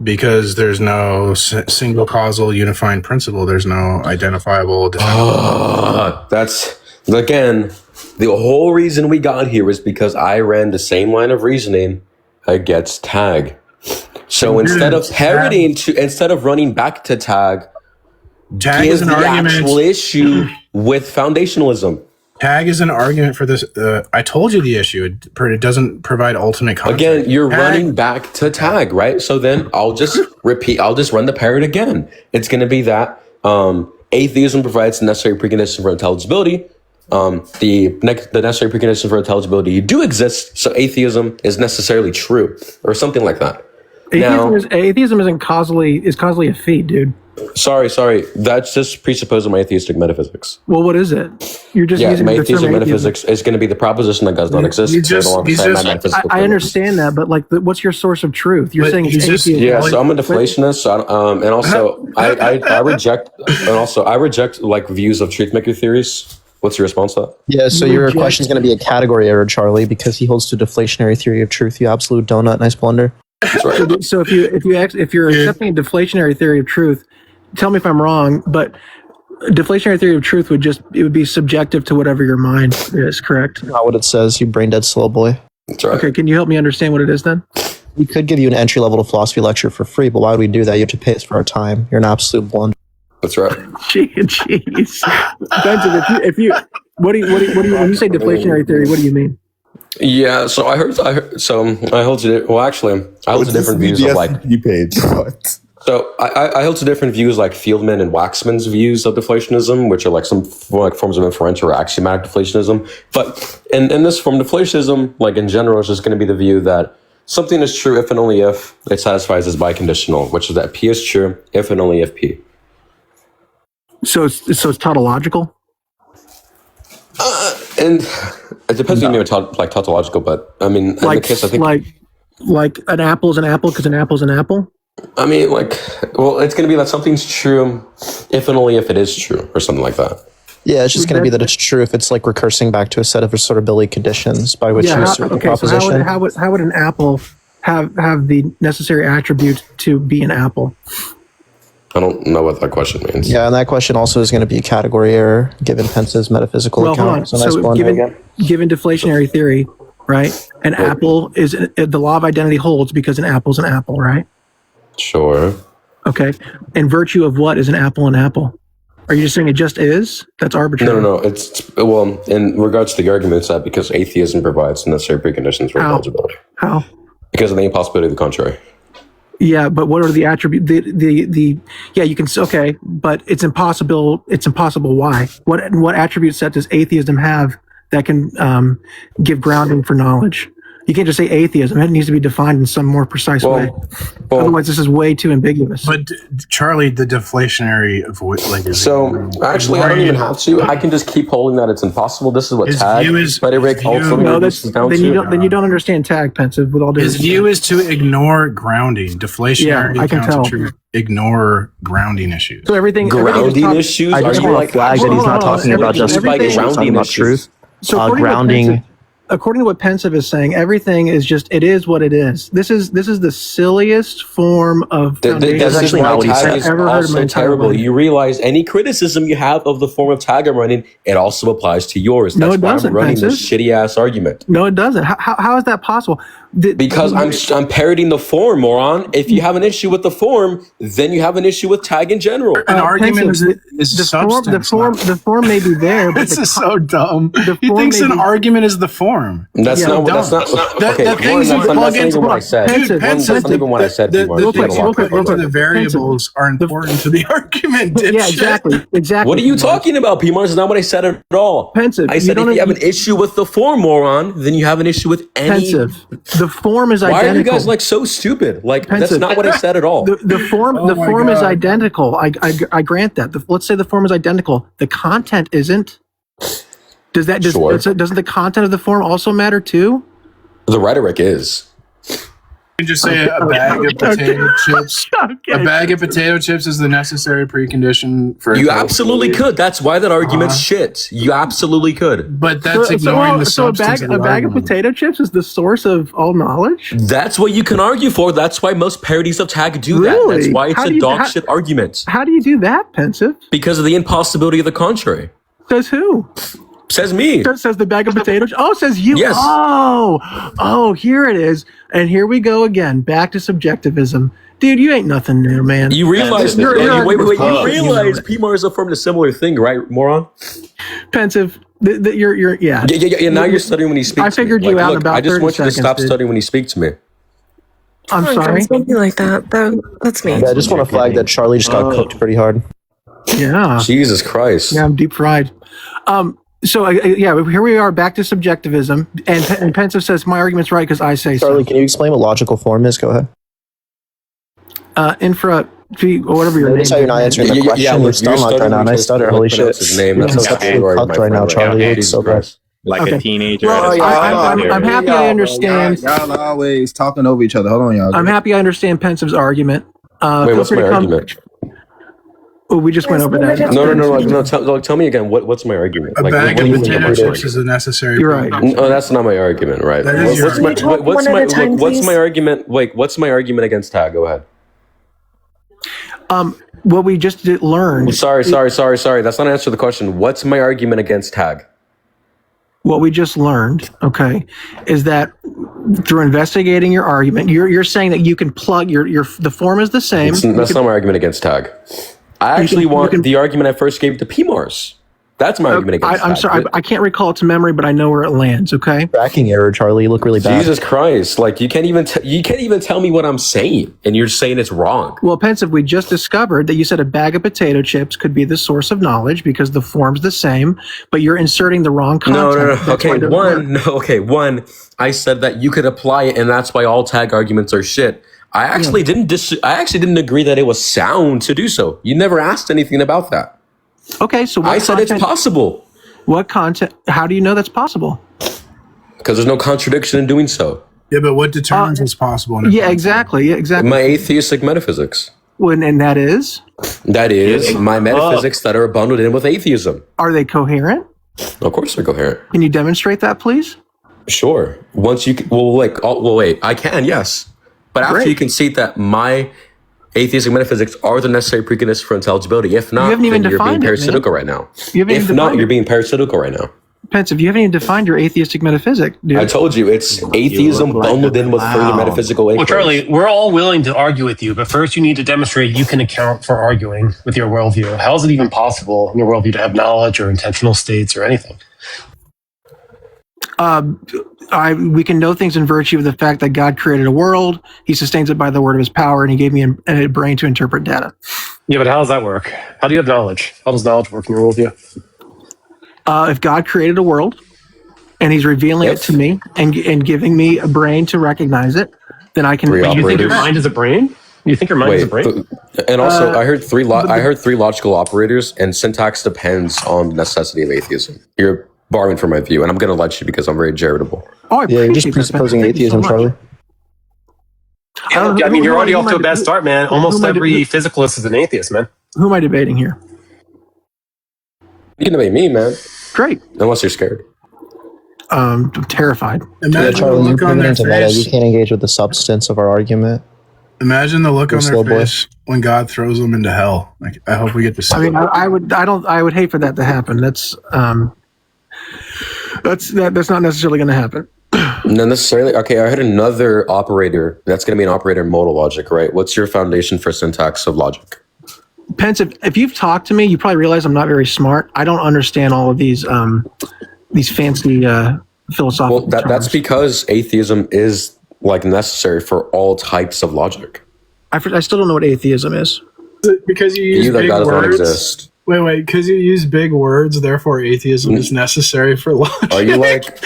Because there's no single causal unifying principle. There's no identifiable. That's, again, the whole reason we got here was because I ran the same line of reasoning against tag. So instead of running back to tag is an argument. Actual issue with foundationalism. Tag is an argument for this. I told you the issue. It doesn't provide ultimate context. Again, you're running back to tag, right? So then I'll just repeat. I'll just run the parrot again. It's going to be that atheism provides the necessary precondition for intelligibility. The necessary preconditions for intelligibility do exist. So atheism is necessarily true, or something like that. Atheism isn't causally a feat, dude. Sorry. That's just presupposing my atheistic metaphysics. Well, what is it? You're just using my the term atheistic metaphysics is going to be the proposition that God does not exist. I understand that, but like, what's your source of truth? You're saying it's atheism. Yeah, so I'm a deflationist, and also I reject like views of truth maker theories. What's your response to that? Yeah, so your question is going to be a category error, Charlie, because he holds to deflationary theory of truth. You absolute donut. Nice blunder. That's right. So if you're accepting a deflationary theory of truth, tell me if I'm wrong, but deflationary theory of truth would be subjective to whatever your mind is, correct? Not what it says, you brain dead slow boy. That's right. Okay, can you help me understand what it is then? We could give you an entry level to philosophy lecture for free, but why would we do that? You have to pay us for our time. You're an absolute blunder. That's right. Jeez. Benson, when you say deflationary theory, what do you mean? Yeah, so I hold to different views of like you paid. So I hold to different views like Fieldman and Waxman's views of deflationism, which are like some forms of inferential or axiomatic deflationism. But in this form, deflationism, like in general, is just going to be the view that something is true if and only if it satisfies as biconditional, which is that P is true if and only if P. So it's tautological? And it depends on you like tautological, but I mean, in the case, I think like an apple is an apple because an apple is an apple. I mean, it's going to be that something's true if and only if it is true, or something like that. Yeah, it's just going to be that it's true if it's like recursing back to a set of assortability conditions by which you assert the proposition. So how would an apple have the necessary attributes to be an apple? I don't know what that question means. Yeah, and that question also is going to be a category error given Pensive's metaphysical account. Hold on. So given deflationary theory, right? An apple is the law of identity holds because an apple's an apple, right? Sure. Okay. In virtue of what is an apple an apple? Are you just saying it just is? That's arbitrary. No. It's well, in regards to the argument, it's that because atheism provides necessary preconditions for intelligibility. How? Because of the impossibility of the contrary. Yeah, but what are the attributes? Yeah, you can. Okay, but it's impossible. It's impossible. Why? What attribute set does atheism have that can give grounding for knowledge? You can't just say atheism. It needs to be defined in some more precise way. Otherwise, this is way too ambiguous. But Charlie, the deflationary of what, like, is so actually, I don't even have to. I can just keep holding that it's impossible. This is what tag. Then you don't understand tag, Pensive. With all due his view is to ignore grounding, deflationary. Yeah, I can tell. Ignore grounding issues. So everything grounding issues. I just want to flag that he's not talking about justification. He's talking about truth. So grounding. According to what Pensive is saying, everything is just, it is what it is. This is the silliest form of foundation that's actually not what he's saying. I've ever heard in my entire life. You realize any criticism you have of the form of tag I'm running, it also applies to yours. That's it doesn't, why I'm running Pensive. this shitty ass argument. No, it doesn't. How is that possible? Because I'm parroting the form, moron. If you have an issue with the form, then you have an issue with tag in general. An argument is the substance. The form may be there, but this is so dumb. He thinks an argument is the form. That's not. That's not. Okay, the things you plug into what I said. That's not even what I said. The variables are important to the argument. Yeah, exactly. What are you talking about, Pmars? Is not what I said at all. Pensive. I said if you have an issue with the form, moron, then you have an issue with any. Pensive. The form is identical. Why are you guys like so stupid? Like Pensive. That's not what I said at all. The form is identical. I grant that. Let's say the form is identical. The content isn't. Doesn't the content of the form also matter too? The rhetoric is. You just say a bag of potato chips. Okay. A bag of potato chips is the necessary precondition for. You absolutely could. That's why that argument's shit. You absolutely could. But that's ignoring the substance. A bag of potato chips is the source of all knowledge. That's what you can argue for. That's why most parodies of tag do that. That's why it's a dog shit argument. How do you do that, Pensive? Because of the impossibility of the contrary. Says who? Says me. Says the bag of potatoes. Oh, says you. Yes. Oh, here it is. And here we go again. Back to subjectivism. Dude, you ain't nothing new, man. You realize wait. You realize Pmars is affirming a similar thing, right, moron? Pensive. You're Yeah. Now you're studying when you speak. I figured you out about 30 seconds. I just want you to stop studying when you speak to me. I'm sorry. Something like that. That's me. Yeah, I just want to flag that Charlie just got cooked pretty hard. Yeah. Jesus Christ. Yeah, I'm deep fried. So here we are back to subjectivism, and Pensive says my argument's right because I say so. Charlie, can you explain what logical form is? Go ahead. Whatever your name. That's how you're not answering the question. Yeah, you're stuttering right now, and I stutter. Holy shit! His name. That's cooked right now, Charlie. It's so bad. Like a teenager. Well, I'm happy I understand. Y'all always talking over each other. Hold on, y'all. I'm happy I understand Pensive's argument. Wait, what's my argument? Oh, we just went over that. No. Tell me again. What's my argument? A bag of potato chips is a necessary. You're right. No, that's not my argument. Right. What's my argument? Wait, what's my argument against tag? Go ahead. What we just learned. Sorry. That's not an answer to the question. What's my argument against tag? What we just learned, okay, is that through investigating your argument, you're saying that you can plug the form is the same. That's not my argument against tag. I actually want the argument I first gave to Pmars. That's my argument against tag. I'm sorry, I can't recall it to memory, but I know where it lands. Okay. Tracking error, Charlie. You look really bad. Jesus Christ! Like you can't even tell me what I'm saying, and you're saying it's wrong. Well, Pensive, we just discovered that you said a bag of potato chips could be the source of knowledge because the form's the same, but you're inserting the wrong content. No. One. I said that you could apply it, and that's why all tag arguments are shit. I actually didn't agree that it was sound to do so. You never asked anything about that. Okay, so I said it's possible. What content? How do you know that's possible? Because there's no contradiction in doing so. Yeah, but what determines what's possible? Yeah, exactly. My atheistic metaphysics. And that is? That is my metaphysics that are bundled in with atheism. Are they coherent? Of course they're coherent. Can you demonstrate that, please? Sure. Once you wait. I can, yes. But after you concede that my atheistic metaphysics are the necessary preconditions for intelligibility. If not, then you're being parasitical right now. If not, you're being parasitical right now. Pensive, you haven't even defined your atheistic metaphysic, dude. I told you, it's atheism bundled in with further metaphysical Well, inquiries. Charlie, we're all willing to argue with you, but first you need to demonstrate you can account for arguing with your worldview. How is it even possible in your worldview to have knowledge or intentional states or anything? We can know things in virtue of the fact that God created a world, he sustains it by the word of his power, and he gave me a brain to interpret data. Yeah, but how does that work? How do you have knowledge? How does knowledge work in your worldview? If God created a world and he's revealing it to me and giving me a brain to recognize it, then I can. Wait, you think your mind is a brain? You think your mind is a brain? And also, I heard three logical operators, and syntax depends on the necessity of atheism. You're borrowing from my view, and I'm going to let you because I'm very charitable. Oh, yeah, you're just presupposing atheism, Charlie. I mean, you're already off to a bad start, man. Almost every physicalist is an atheist, man. Who am I debating here? You can debate me, man. Great. Unless you're scared. I'm terrified. Yeah, Charlie, you're moving into meta. You can't engage with the substance of our argument. Imagine the look on their face when God throws them into hell. Like, I hope we get to see. I mean, I would hate for that to happen. That's not necessarily going to happen. Not necessarily. Okay, I had another operator. That's going to be an operator in modal logic, right? What's your foundation for syntax of logic? Pensive, if you've talked to me, you probably realize I'm not very smart. I don't understand all of these fancy philosophical terms. That's because atheism is like necessary for all types of logic. I still don't know what atheism is. Because you use big words. Wait, because you use big words, therefore atheism is necessary for logic. Are you like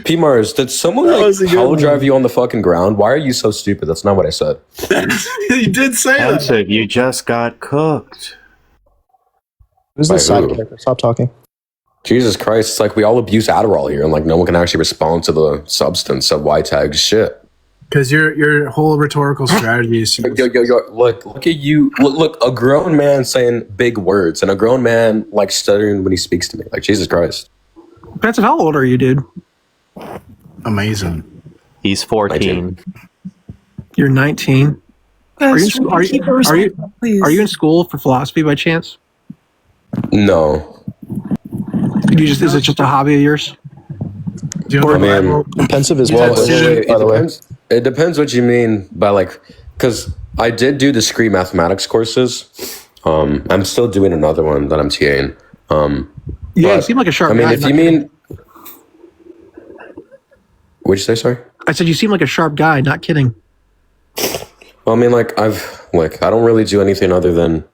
Pmars? Did someone power drive you on the fucking ground? Why are you so stupid? That's not what I said. You did say that. You just got cooked. Who's the side character? Stop talking. Jesus Christ! It's like we all abuse Adderall here, and like no one can actually respond to the substance of Y-Tag's shit. Because your whole rhetorical strategy is look at you. Look, a grown man saying big words, and a grown man like stuttering when he speaks to me. Like Jesus Christ. Pensive, how old are you, dude? Amazing. He's 14. You're 19. Are you in school for philosophy by chance? No. Is it just a hobby of yours? Pensive as well. It depends what you mean by like, because I did do discrete mathematics courses. I'm still doing another one that I'm TAing. You seem like a sharp guy. I mean, if you mean, what'd you say? Sorry. I said you seem like a sharp guy. Not kidding. Well, I mean, I don't really do anything other than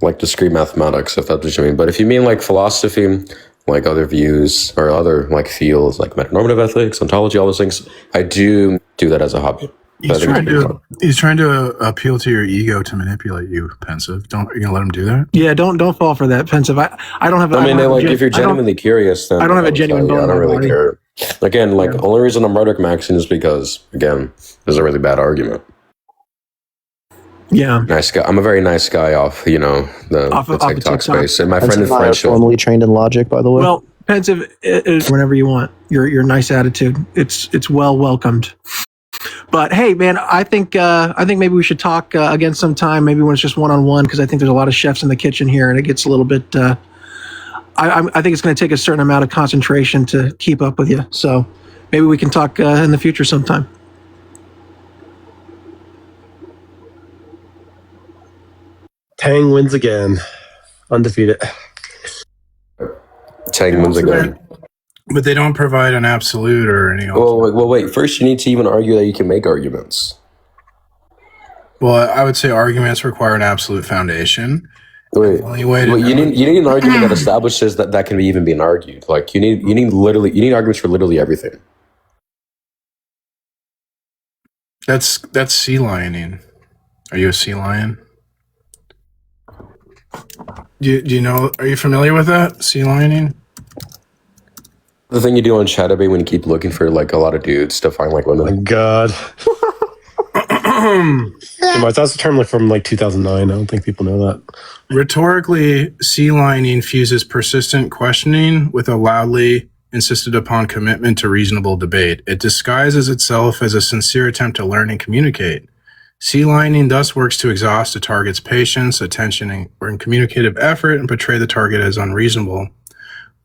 like discrete mathematics, if that's what you mean. But if you mean like philosophy, like other views or other like fields, like metanormative ethics, ontology, all those things, I do that as a hobby. He's trying to appeal to your ego to manipulate you, Pensive. You're gonna let him do that? Yeah, don't fall for that, Pensive. I don't have. If you're genuinely curious, then I don't have a genuine bone. I don't really care. Again, the only reason I'm rhetoric maxing is because, again, there's a really bad argument. Yeah, nice guy. I'm a very nice guy off the TikTok space, and my friend in French. Formally trained in logic, by the way. Well, Pensive is whenever you want. Your nice attitude. It's well welcomed. But hey, man, I think maybe we should talk again sometime. Maybe when it's just one-on-one, because I think there's a lot of chefs in the kitchen here, and it gets a little bit. I think it's going to take a certain amount of concentration to keep up with you. So maybe we can talk in the future sometime. Tang wins again, undefeated. Tang wins again. But they don't provide an absolute or any. Well, wait. First, you need to even argue that you can make arguments. Well, I would say arguments require an absolute foundation. Wait, you need an argument that establishes that can even be argued. Like you need arguments for literally everything. That's sea lioning. Are you a sea lion? Do you know? Are you familiar with that sea lioning? The thing you do on Chatterbait when you keep looking for like a lot of dudes to find like women. Oh my God. That's a term from 2009. I don't think people know that. Rhetorically, sea lining fuses persistent questioning with a loudly insisted upon commitment to reasonable debate. It disguises itself as a sincere attempt to learn and communicate. Sea lining thus works to exhaust a target's patience, attention, and communicative effort and portray the target as unreasonable,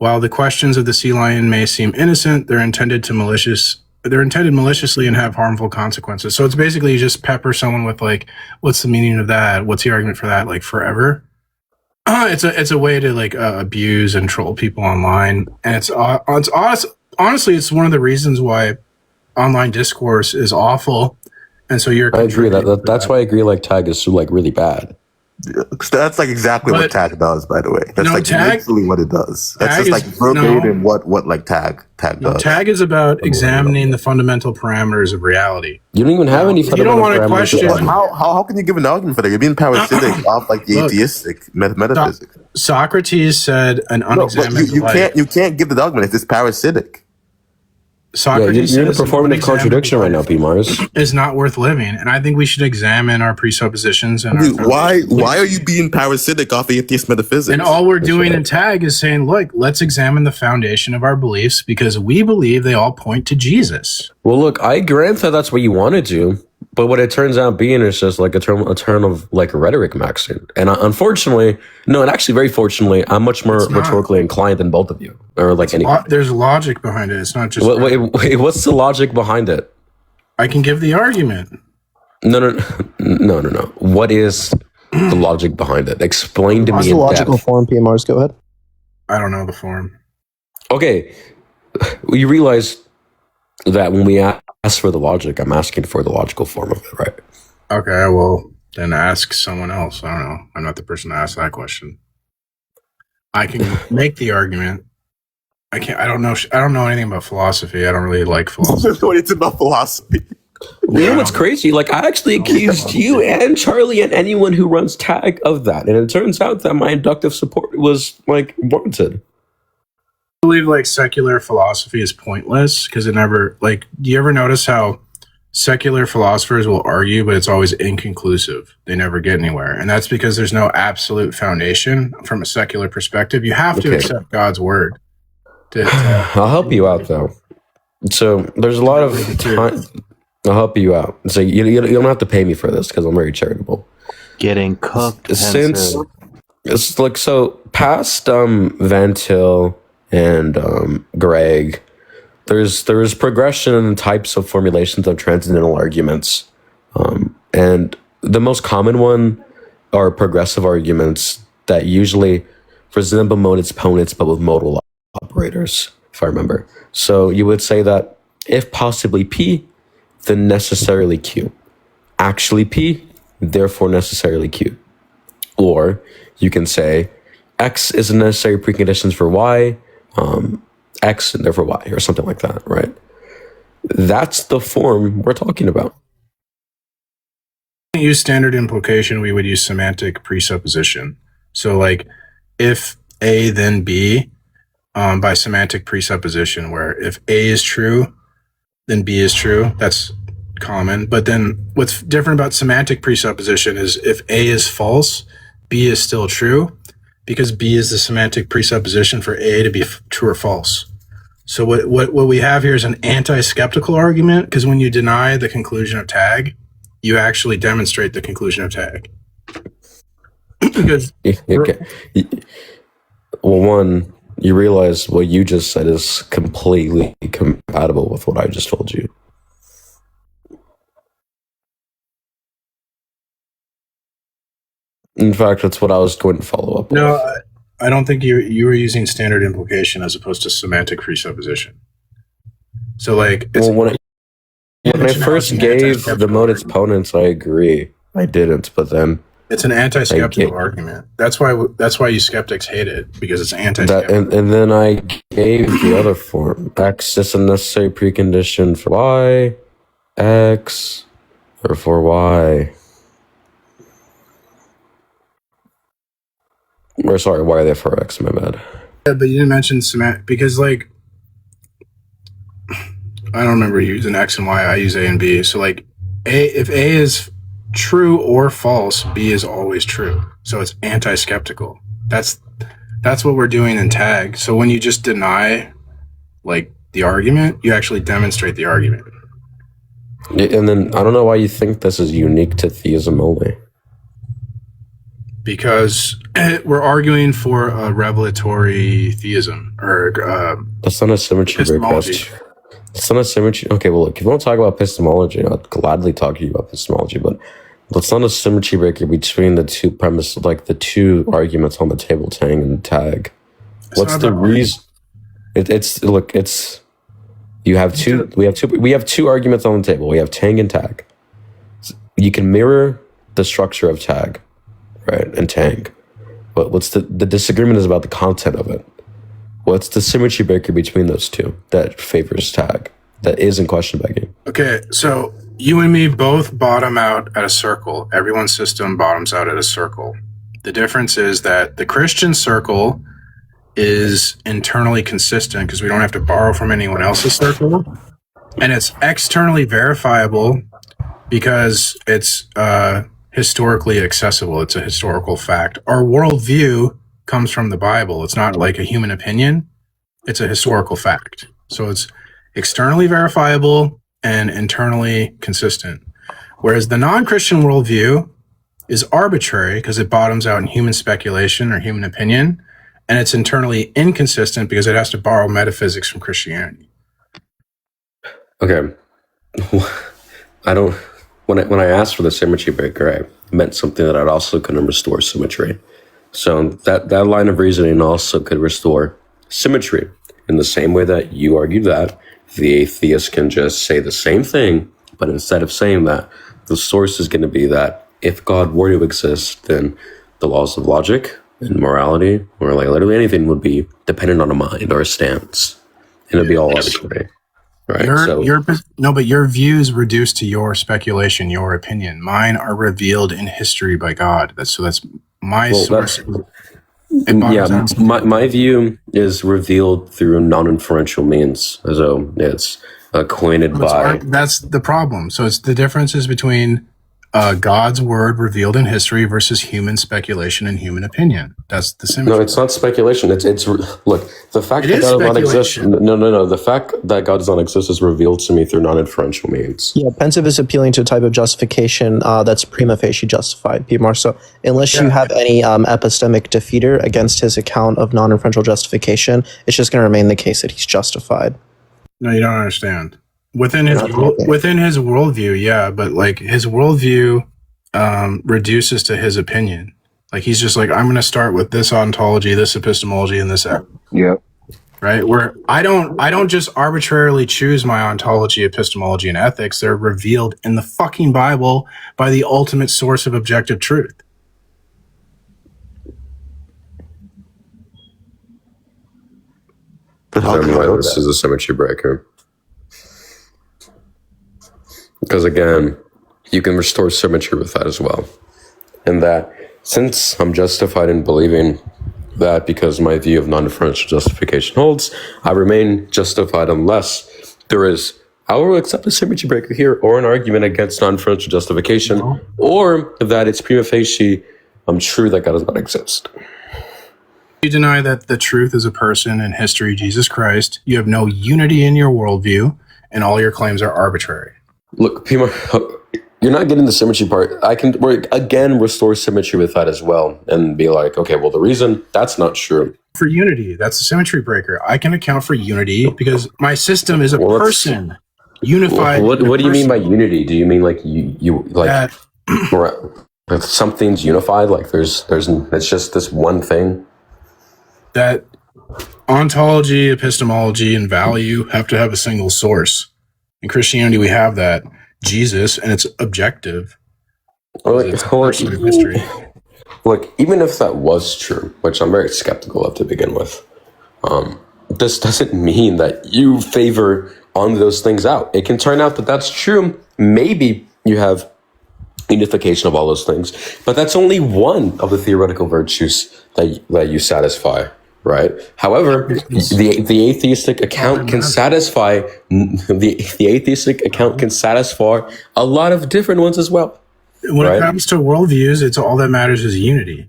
While the questions of the sea lion may seem innocent, they're intended maliciously and have harmful consequences. So it's basically you just pepper someone with like, what's the meaning of that? What's the argument for that? Like forever. It's a way to like abuse and troll people online, and it's honestly it's one of the reasons why online discourse is awful. And so I agree that's why I agree like tag is like really bad. That's like exactly what tag does, by the way. That's like literally what it does. That's just like verbatim what like tag does. Tag is about examining the fundamental parameters of reality. You don't even have any fundamental You don't want to question how can you give an argument for that? You're being parasitic off like the atheistic metaphysics. Socrates said an unexamined you can't give the argument if it's parasitic. Socrates you're in a performative contradiction right now, Pmars. Is not worth living, and I think we should examine our presuppositions and why are you being parasitic off atheist metaphysics? And all we're doing in tag is saying, look, let's examine the foundation of our beliefs because we believe they all point to Jesus. Well, look, I grant that that's what you wanted to, but what it turns out being is just like a turn of like rhetoric maxing. And actually very fortunately, I'm much more rhetorically inclined than both of you, or like anyone. There's logic behind it. It's not just. Wait, what's the logic behind it? I can give the argument. No. What is the logic behind it? Explain to me. What's the logical form, Pmars? Go ahead. I don't know the form. Okay, you realize that when we ask for the logic, I'm asking for the logical form of it, right? Okay, well, then ask someone else. I don't know. I'm not the person to ask that question. I can make the argument. I don't know anything about philosophy. I don't really like philosophy. It's about philosophy. You know what's crazy? Like, I actually accused you and Charlie and anyone who runs tag of that, and it turns out that my inductive support was like warranted. I believe like secular philosophy is pointless because it never like. Do you ever notice how secular philosophers will argue, but it's always inconclusive? They never get anywhere, and that's because there's no absolute foundation from a secular perspective. You have to accept God's word. I'll help you out though. So there's a lot of time. I'll help you out. So you don't have to pay me for this because I'm very charitable. Getting cooked since it's like so past Van Til and Greg, there's progression in types of formulations of transcendental arguments, and the most common one are progressive arguments that usually resemble mode opponents but with modal operators, if I remember. So you would say that if possibly P, then necessarily Q. Actually P, therefore necessarily Q. Or you can say X is a necessary preconditions for Y, X and therefore Y, or something like that, right? That's the form we're talking about. We use standard implication, we would use semantic presupposition. So like if A then B, by semantic presupposition, where if A is true, then B is true. That's common. But then what's different about semantic presupposition is if A is false, B is still true, because B is the semantic presupposition for A to be true or false. So what we have here is an anti-skeptical argument, because when you deny the conclusion of tag, you actually demonstrate the conclusion of tag. Because well, one, you realize what you just said is completely compatible with what I just told you. In fact, that's what I was going to follow up with. No, I don't think you were using standard implication as opposed to semantic presupposition. So like, when I first gave the mode exponents, I agree. I didn't, but then it's an anti-skeptical argument. That's why you skeptics hate it, because it's anti-skeptical. And then I gave the other form. X is a necessary precondition for Y. X or for Y. Or sorry, Y are there for X, my bad. Yeah, but you didn't mention semantic, because like, I don't remember using X and Y, I use A and B. So like, if A is true or false, B is always true. So it's anti-skeptical. That's what we're doing in tag. So when you just deny like the argument, you actually demonstrate the argument. And then I don't know why you think this is unique to theism only. Because We're arguing for a revelatory theism or that's not a symmetry epistemology. It's not a symmetry. Okay, well, look, if you want to talk about epistemology, I'd gladly talk to you about epistemology, but it's not a symmetry breaker between the two premises, like the two arguments on the table, Tang and Tag. What's the reason? We have two arguments on the table. We have Tang and Tag. You can mirror the structure of Tag, right, and Tang. But what's the disagreement is about the content of it. What's the symmetry breaker between those two that favors Tag, that isn't question begging? Okay, so you and me both bottom out at a circle. Everyone's system bottoms out at a circle. The difference is that the Christian circle is internally consistent because we don't have to borrow from anyone else's circle. And it's externally verifiable because it's historically accessible. It's a historical fact. Our worldview comes from the Bible. It's not like a human opinion. It's a historical fact. So it's externally verifiable and internally consistent. Whereas the non-Christian worldview is arbitrary because it bottoms out in human speculation or human opinion, and it's internally inconsistent because it has to borrow metaphysics from Christianity. Okay. When I asked for the symmetry breaker, I meant something that I'd also couldn't restore symmetry. So that line of reasoning also could restore symmetry in the same way that you argued that the atheist can just say the same thing, but instead of saying that, the source is going to be that if God were to exist, then the laws of logic and morality, or like literally anything, would be dependent on a mind or a stance, and it'd be all arbitrary. Right. But your views reduced to your speculation, your opinion. Mine are revealed in history by God. That's my source. My view is revealed through non-inferential means, so it's acquainted by. That's the problem. So it's the differences between God's word revealed in history versus human speculation and human opinion. That's the symmetry. No, it's not speculation. It's look, the fact that God does not exist. No. The fact that God does not exist is revealed to me through non-inferential means. Yeah, Pensive is appealing to a type of justification that's prima facie justified, Pmars. So unless you have any epistemic defeater against his account of non-inferential justification, it's just going to remain the case that he's justified. No, you don't understand. Within his worldview, yeah, but like his worldview reduces to his opinion. Like he's just like, I'm going to start with this ontology, this epistemology, and this. Yep. Right. Where I don't just arbitrarily choose my ontology, epistemology, and ethics. They're revealed in the fucking Bible by the ultimate source of objective truth. This is a symmetry breaker. Because again, you can restore symmetry with that as well. And that since I'm justified in believing that because my view of non-differential justification holds, I remain justified unless there is, I will accept a symmetry breaker here or an argument against non-differential justification, or that it's prima facie true that God does not exist. You deny that the truth is a person in history, Jesus Christ. You have no unity in your worldview, and all your claims are arbitrary. Look, Pmar, you're not getting the symmetry part. I can, again, restore symmetry with that as well and be like, okay, well, the reason that's not true. For unity, that's a symmetry breaker. I can account for unity because my system is a person, unified. What do you mean by unity? Do you mean like you like something's unified? Like there's it's just this one thing? That ontology, epistemology, and value have to have a single source. In Christianity, we have that, Jesus, and it's objective. Look, even if that was true, which I'm very skeptical of to begin with, this doesn't mean that you favor on those things out. It can turn out that that's true. Maybe you have unification of all those things, but that's only one of the theoretical virtues that you satisfy. Right. However, the atheistic account can satisfy the atheistic account can satisfy a lot of different ones as well. When it comes to worldviews, it's all that matters is unity.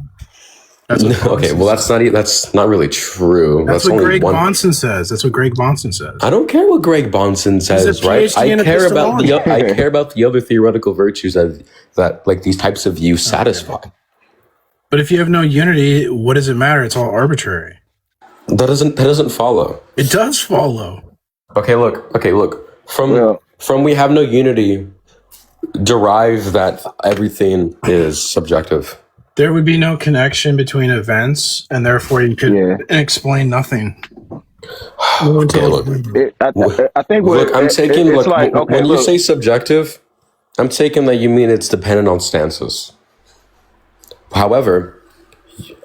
That's what okay. Well, that's not really true. That's what Greg Bonson says. That's what Greg Bonson says. I don't care what Greg Bonson says. Right. I care about the other theoretical virtues that like these types of views satisfy. But if you have no unity, what does it matter? It's all arbitrary. That doesn't follow. It does follow. Okay, look. From we have no unity, derive that everything is subjective. There would be no connection between events, and therefore you could explain nothing. Okay, look. I think I'm taking it's like, okay, when you say subjective, I'm taking that you mean it's dependent on stances. However,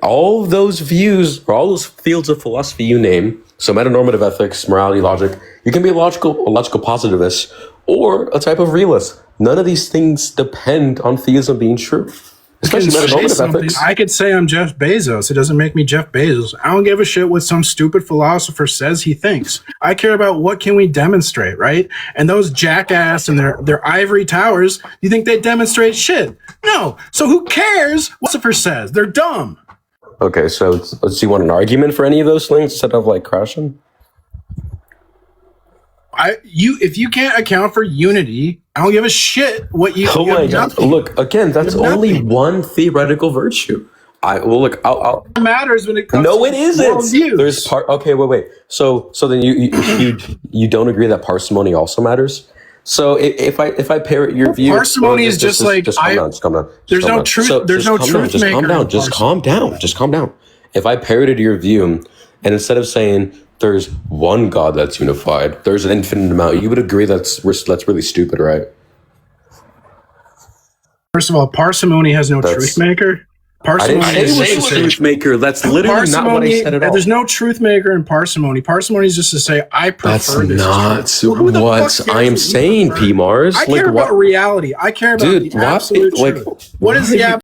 all those views or all those fields of philosophy you name, so metanormative ethics, morality, logic, you can be a logical positivist or a type of realist. None of these things depend on theism being true. Especially metanormative ethics. I could say I'm Jeff Bezos. It doesn't make me Jeff Bezos. I don't give a shit what some stupid philosopher says he thinks. I care about what can we demonstrate, right? And those jackass and their ivory towers, you think they demonstrate shit? No. So who cares what the philosopher says? They're dumb. Okay, so do you want an argument for any of those things instead of like crashing? If you can't account for unity, I don't give a shit what you. Oh my God! Look again. That's only one theoretical virtue. I'll It matters when it comes. No, to it isn't. worldviews. There's Okay, wait. So then you don't agree that parsimony also matters? So if I parrot your view, parsimony is just like calm down. There's no truth. There's no truth maker. Just calm down. If I parroted your view, and instead of saying there's one God that's unified, there's an infinite amount, you would agree that's really stupid, right? First of all, parsimony has no truth maker. Parsimony I didn't say truth maker. That's literally not what I said at all. There's no truth maker in parsimony. Parsimony is just to say I prefer this. That's not what I am saying, Pmars. I care about reality. I care about the absolute truth. What is the